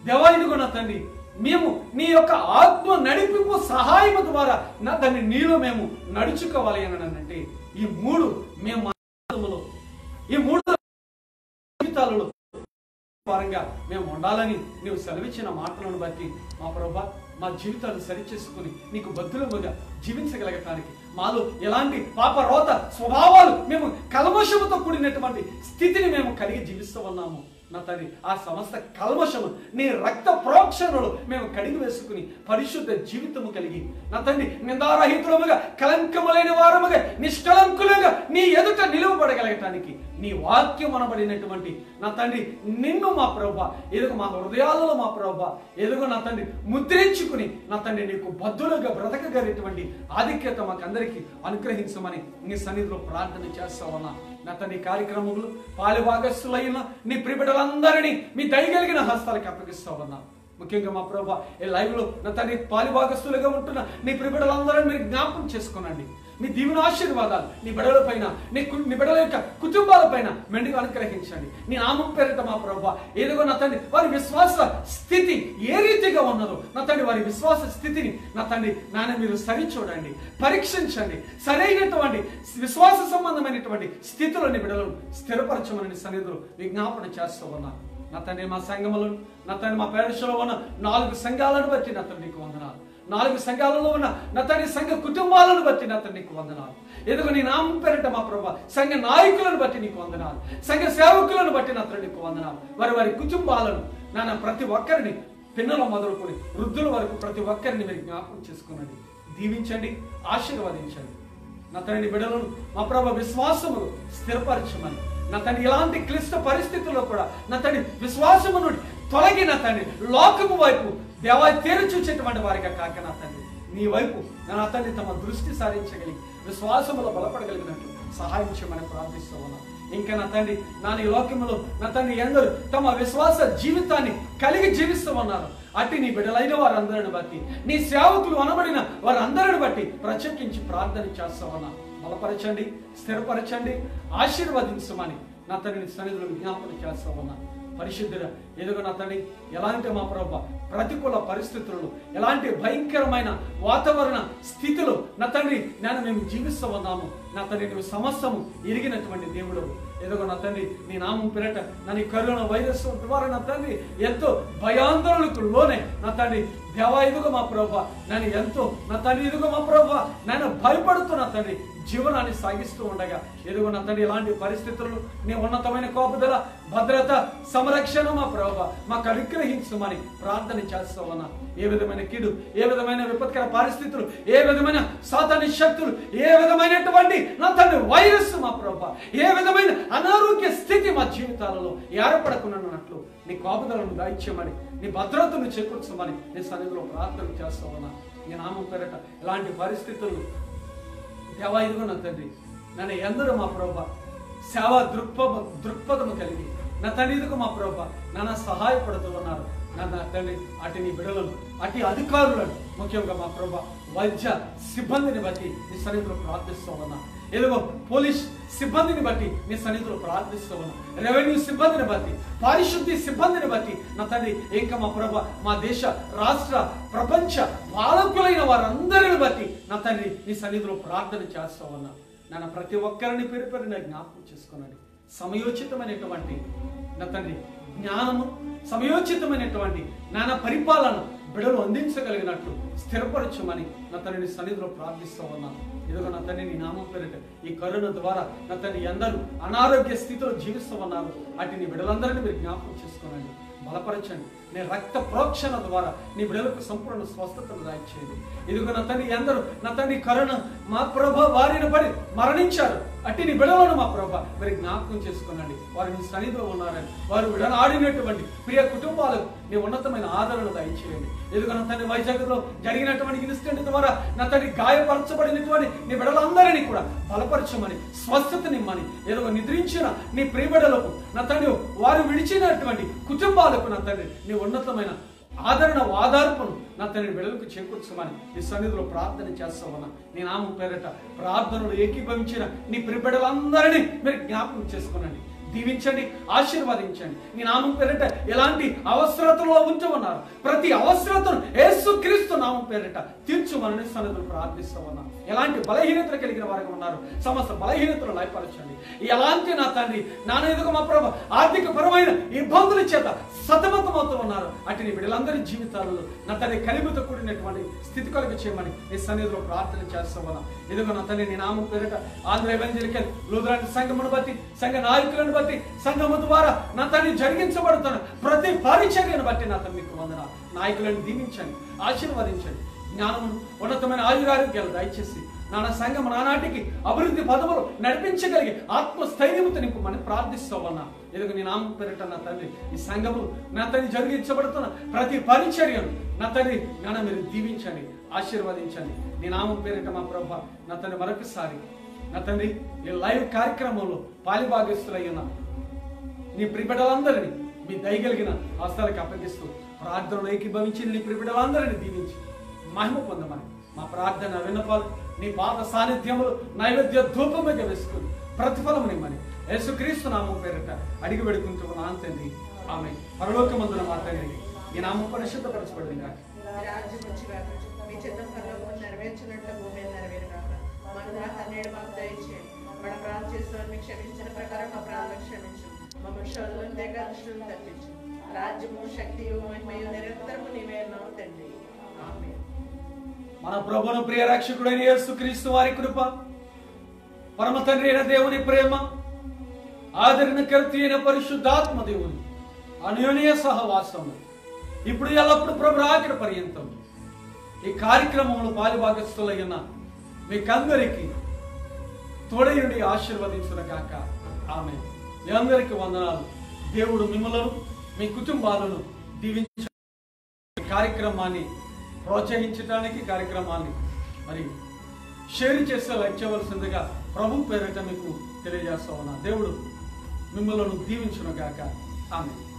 Speaker 4: దేవా, ఇదిగో నా తండ్రి మేము నీ యొక్క ఆత్మ నడిపింపు సహాయము ద్వారా నా తండ్రి నీలో మేము నడుచుకోవాలి అని అంటే ఈ 3 మేము ఈ 3 జీవితాలలో పరంగా మేము ఉండాలని నీవు సెలవిచ్చిన మాటలను బట్టి మా ప్రభువా మా జీవితాలు సరిచేసుకుని నీకు బద్దులముగా జీవించగలగటానికి మాలో ఎలాంటి పాప రోత స్వభావాలు మేము కల్మషముతో కూడినటువంటి స్థితిని మేము కలిగి జీవిస్తూ ఉన్నాము. నా తండ్రి ఆ సమస్త కల్మషము నీ రక్త ప్రోక్షణలో మేము కడిగి వేసుకుని పరిశుద్ధ జీవితము కలిగి నా తండ్రి నిందారహితులముగా కలంకము లేని వారముగా నిష్కలంకులుగా నీ ఎదుట నిలువబడగలగటానికి నీ వాక్యం అనబడినటువంటి నా తండ్రి నిన్ను మా ప్రభువా ఎదుగు మా హృదయాలలో మా ప్రభువా ఎదుగు నా తండ్రి ముద్రించుకుని నా తండ్రి నీకు బద్దులుగా బ్రతకగలిగినటువంటి ఆధిక్యత మాకందరికీ అనుగ్రహించమని నీ సన్నిధిలో ప్రార్థన చేస్తామన్నా. నా తండ్రి కార్యక్రమంలో పాలుభాగస్తులైన నీ ప్రిబిడలందరినీ మీ దయగలిగిన హస్తాలకు అప్పగిస్తామన్నా. ముఖ్యంగా మా ప్రభువా ఈ లైవ్ లో నా తండ్రి పాలుభాగస్తులుగా ఉంటున్న నీ ప్రిబిడలందరినీ మీరు జ్ఞాపకం చేసుకోనండి. నీ దీవెన ఆశీర్వాదాలు నీ బిడ్డల పైన నీ బిడ్డల యొక్క కుటుంబాల పైన మెండుగా అనుగ్రహించండి. నీ నామం పేరిట మా ప్రభువా ఏదో నా తండ్రి వారి విశ్వాస స్థితి ఏ రీతిగా ఉన్నదో నా తండ్రి వారి విశ్వాస స్థితిని నా తండ్రి నాన్న మీరు సరిచూడండి, పరీక్షించండి. సరైనటువంటి విశ్వాస సంబంధమైనటువంటి స్థితిలోని బిడ్డలను స్థిరపరచమని సన్నిధిలో విజ్ఞాపన చేస్తూ ఉన్నా. నా తండ్రి మా సంఘములను నా తండ్రి మా పేరులో ఉన్న 4 సంఘాలను బట్టి నా తండ్రికి వందనాలు. 4 సంఘాలలో ఉన్న నా తండ్రి సంఘ కుటుంబాలను బట్టి నా తండ్రి నీకు వందనాలు. ఎదుగు నీ నామం పేరిట మా ప్రభా సంఘ నాయకులను బట్టి నీకు వందనాలు. సంఘ సేవకులను బట్టి నా తండ్రి నీకు వందనాలు. వారి కుటుంబాలను నాన్న ప్రతి ఒక్కరిని పిల్లల మొదలుకొని వృద్ధుల వరకు ప్రతి ఒక్కరిని మీరు జ్ఞాపకం చేసుకునండి, దీవించండి, ఆశీర్వదించండి. నా తండ్రి బిడ్డలను మా ప్రభా విశ్వాసము స్థిరపరచమని నా తండ్రి ఇలాంటి క్లిష్ట పరిస్థితుల్లో కూడా నా తండ్రి విశ్వాసము నుండి తొలగి నా తండ్రి లోకము వైపు దేవా తేరు చూసేటువంటి వారిగా కాక నా తండ్రి నీ వైపు నా తండ్రి తమ దృష్టి సారించగలిగి విశ్వాసములో బలపడగలిగినట్లు సహాయం చేయమని ప్రార్థిస్తూ ఉన్నాను. ఇంకా నా తండ్రి ఈ లోకములో నా తండ్రి ఎందరూ తమ విశ్వాస జీవితాన్ని కలిగి జీవిస్తూ ఉన్నారు. అట్టి నీ బిడ్డలైన వారందరిని బట్టి నీ సేవకులు అనబడిన వారందరిని బట్టి ప్రత్యేకించి ప్రార్థన చేస్తా ఉన్నా. బలపరచండి, స్థిరపరచండి, ఆశీర్వదించమని నా తండ్రిని సన్నిధిలో విజ్ఞాపన చేస్తా ఉన్నా. పరిశుద్ధుడ ఎదుగు నా తండ్రి ఎలాంటి మా ప్రభా ప్రతికూల పరిస్థితుల్లో ఎలాంటి భయంకరమైన వాతావరణ స్థితిలో నా తండ్రి మేము జీవిస్తూ ఉన్నాము. నా తండ్రి నువ్వు సమస్తము ఎరిగినటువంటి దేవుడు. ఎదుగు నా తండ్రి నీ నామం పేరట నన్ను కరోనా వైరస్ ద్వారా నా తండ్రి ఎంతో భయాందోళనకు లోనే నా తండ్రి దేవా ఎదుగు మా ప్రభా నేను ఎంతో నా తండ్రి ఎదుగు మా ప్రభా నేను భయపడుతూ నా తండ్రి జీవనాన్ని సాగిస్తూ ఉండగా ఎదుగు నా తండ్రి ఇలాంటి పరిస్థితుల్లో నీ ఉన్నతమైన కాపుదల భద్రత సంరక్షణ మా ప్రభా మాకు అనుగ్రహించమని ప్రార్థన చేస్తూ ఉన్నా. ఏ విధమైన కీడు, ఏ విధమైన విపత్కర పరిస్థితులు, ఏ విధమైన సాతాని శక్తులు, ఏ విధమైనటువంటి నా తండ్రి వైరస్ మా ప్రభా ఏ విధమైన అనారోగ్య స్థితి మా జీవితాలలో ఏర్పడకున్నట్లు నీ కాపుదలను దాయిచ్యమని నీ భద్రతను చేకూర్చమని నీ సన్నిధిలో ప్రార్థన చేస్తూ ఉన్నా. నీ నామం పేరట ఇలాంటి పరిస్థితులు దేవా ఇదిగో నా తండ్రి నన్ను ఎందరూ మా ప్రభా సేవా దృక్పథము కలిగి నా తండ్రి ఇదిగో మా ప్రభా నన్ను సహాయపడుతూ ఉన్నారు. నా తండ్రి అటు నీ బిడ్డలను అటు అధికారులను ముఖ్యంగా మా ప్రభా వైద్య సిబ్బందిని బట్టి నీ సన్నిధిలో ప్రార్థిస్తూ ఉన్నా. ఏదో పోలీస్ సిబ్బందిని బట్టి నీ సన్నిధిలో ప్రార్థిస్తూ ఉన్నా. రెవెన్యూ సిబ్బందిని బట్టి, పారిశుద్ధ్య సిబ్బందిని బట్టి నా తండ్రి ఇంకా మా ప్రభా మా దేశ రాష్ట్ర ప్రపంచ పాలకులైన వారందరిని బట్టి నా తండ్రి నీ సన్నిధిలో ప్రార్థన చేస్తూ ఉన్నా. నన్ను ప్రతి ఒక్కరిని పేరు పేరున జ్ఞాపకం చేసుకున్నాడు. సమయోచితమైనటువంటి నా తండ్రి జ్ఞానము, సమయోచితమైనటువంటి నాన్న పరిపాలన బిడలు అందించగలిగినట్లు స్థిరపరచమని నా తండ్రిని సన్నిధిలో ప్రార్థిస్తూ ఉన్నాను. ఇదిగో నా తండ్రి నీ నామం పేరిట ఈ కరోనా ద్వారా నా తండ్రి అందరూ అనారోగ్య స్థితిలో జీవిస్తూ ఉన్నారు. అటు నీ బిడ్డలందరినీ మీరు జ్ఞాపకం చేసుకోనండి, బలపరచండి. నీ రక్త ప్రోక్షణ ద్వారా నీ బిడ్డలకు సంపూర్ణ స్వస్థతను దాయిచేయండి. ఇదిగో నా తండ్రి అందరూ నా తండ్రి కరోనా మా ప్రభా వారిని పడి మరణించారు. అట్టి నీ బిడలను మా ప్రభా మీరు జ్ఞాపకం చేసుకునండి. వారు నీ సన్నిధిలో ఉన్నారని వారు విడనాడినటువంటి ప్రియ కుటుంబాలకు నీ ఉన్నతమైన ఆదరణ దయచేయండి. ఎదుగు నా తండ్రి వైజాగ్లో జరిగినటువంటి ఇన్సిడెంట్ ద్వారా నా తండ్రి గాయపరచబడినటువంటి నీ బిడలందరినీ కూడా బలపరచమని స్వస్థతనిమ్మని ఎదుగు నిద్రించిన నీ ప్రియబిడలకు నా తండ్రి వారు విడిచినటువంటి కుటుంబాలకు నా తండ్రి నీ ఉన్నతమైన ఆదరణ ఆధారపను నా తండ్రి బిడ్డలకు చేకూర్చమని నీ సన్నిధిలో ప్రార్థన చేస్తామన్నా. నీ నామం పేరట ప్రార్థనలు ఏకీభవించిన నీ బిడ్డలందరినీ మీరు జ్ఞాపకం చేసుకునండి, దీవించండి, ఆశీర్వదించండి. నీ నామం పేరిట ఎలాంటి అవసరతలో ఉంటూ ఉన్నారు ప్రతి అవసరతను యేసుక్రీస్తు నామం పేరిట తీర్చుమని సన్నిధిలో ప్రార్థిస్తూ ఉన్నా. ఎలాంటి బలహీనతలు కలిగిన వారికి ఉన్నారు సమస్త బలహీనతలు లయపరచండి. ఎలాంటి నా తండ్రి నాన్న ఎదుగు మా ప్రభు ఆర్థిక పరమైన ఇబ్బందుల చేత సతమతమవుతూ ఉన్నారు అటు నీ బిడ్డలందరి జీవితాలలో నా తండ్రి కలిమితో కూడినటువంటి స్థితి కలిగి చేయమని నీ సన్నిధిలో ప్రార్థన చేస్తూ ఉన్నా. ఎదుగు నా తండ్రి నీ నామం పేరిట ఆంధ్ర ఎవెంజలికల్ లూథరన్ సంఘమును బట్టి సంఘ నాయకులను బట్టి సంఘము ద్వారా నా తండ్రి జరిగించబడుతున్న ప్రతి పరిచర్యను బట్టి నా తండ్రి మీకు వందనాలు. నాయకులను దీవించండి, ఆశీర్వదించండి. జ్ఞానమును ఉన్నతమైన ఆయురారోగ్యాలు దయచేసి నాన్న సంఘం నానాటికి అభివృద్ధి పదవులు నడిపించగలిగి ఆత్మస్థైర్యముతో నింపమని ప్రార్థిస్తూ ఉన్నా. ఎదుగు నీ నామం పేరిట నా తండ్రి ఈ సంఘము నా తండ్రి జరిగించబడుతున్న ప్రతి పరిచర్యను నా తండ్రి నాన్న మీరు దీవించండి, ఆశీర్వదించండి. నీ నామం పేరిట మా ప్రభ నా తండ్రి మరొకసారి నా తండ్రి ఈ లైవ్ కార్యక్రమంలో పాలిభాగస్తులయ్యున్న నీ ప్రిబిడలందరినీ మీ దయగలిగిన హస్తాలకు అప్పగిస్తూ ప్రార్థనలు ఏకీభవించి నీ ప్రిబిడలందరినీ దీవించి మహిమ పొందమని మా ప్రార్థన విన్నపాలు నీ పాద సాన్నిధ్యములు నైవేద్య ధూపముగా వేసుకుని ప్రతిఫలమునిమ్మని యేసుక్రీస్తు నామం పేరిట అడిగి పెడుకుంటూ ఉన్నాను తండ్రి. ఆమె పరలోకమందున మా తండ్రి ఈ నామం పరిశుద్ధపరచబడింది.
Speaker 3: మీ చిత్తం పరలోకం నెరవేర్చినట్లు భూమి నెరవేరుగాక. మన నేడు మాకు దయచేయండి. మన ప్రార్థన చేసిన మీకు క్షమించిన ప్రకారం మా ప్రార్థన క్షమించు. మమ్మల్ని శోధనలు లేక దృష్టిని తప్పించు. రాజ్యము శక్తియు మహిమయు నిరంతరము నీవే ఉన్నావు తండ్రి. ఆమేన్.
Speaker 4: మన ప్రభువును ప్రియ రక్షకుడైన యేసుక్రీస్తు వారి కృప, పరమ తండ్రి అయిన దేవుని ప్రేమ, ఆదరణకర్త అయిన పరిశుద్ధాత్మ దేవుని అన్యోన్య సహవాసము ఇప్పుడు ఎల్లప్పుడు ప్రభు రాకడ పర్యంతం ఈ కార్యక్రమంలో పాలుభాగస్తులైన మీకందరికీ తోడయుండి ఆశీర్వదించును గాక. ఆమె. మీ అందరికీ వందనాలు. దేవుడు మిమ్మలను మీ కుటుంబాలను దీవించ కార్యక్రమాన్ని ప్రోత్సహించడానికి, కార్యక్రమాన్ని మరి షేర్ చేస్తే లైక్ చేయవలసిందిగా ప్రభు పేరిట మీకు తెలియజేస్తా ఉన్నా. దేవుడు మిమ్మలను దీవించును గాక. ఆమె.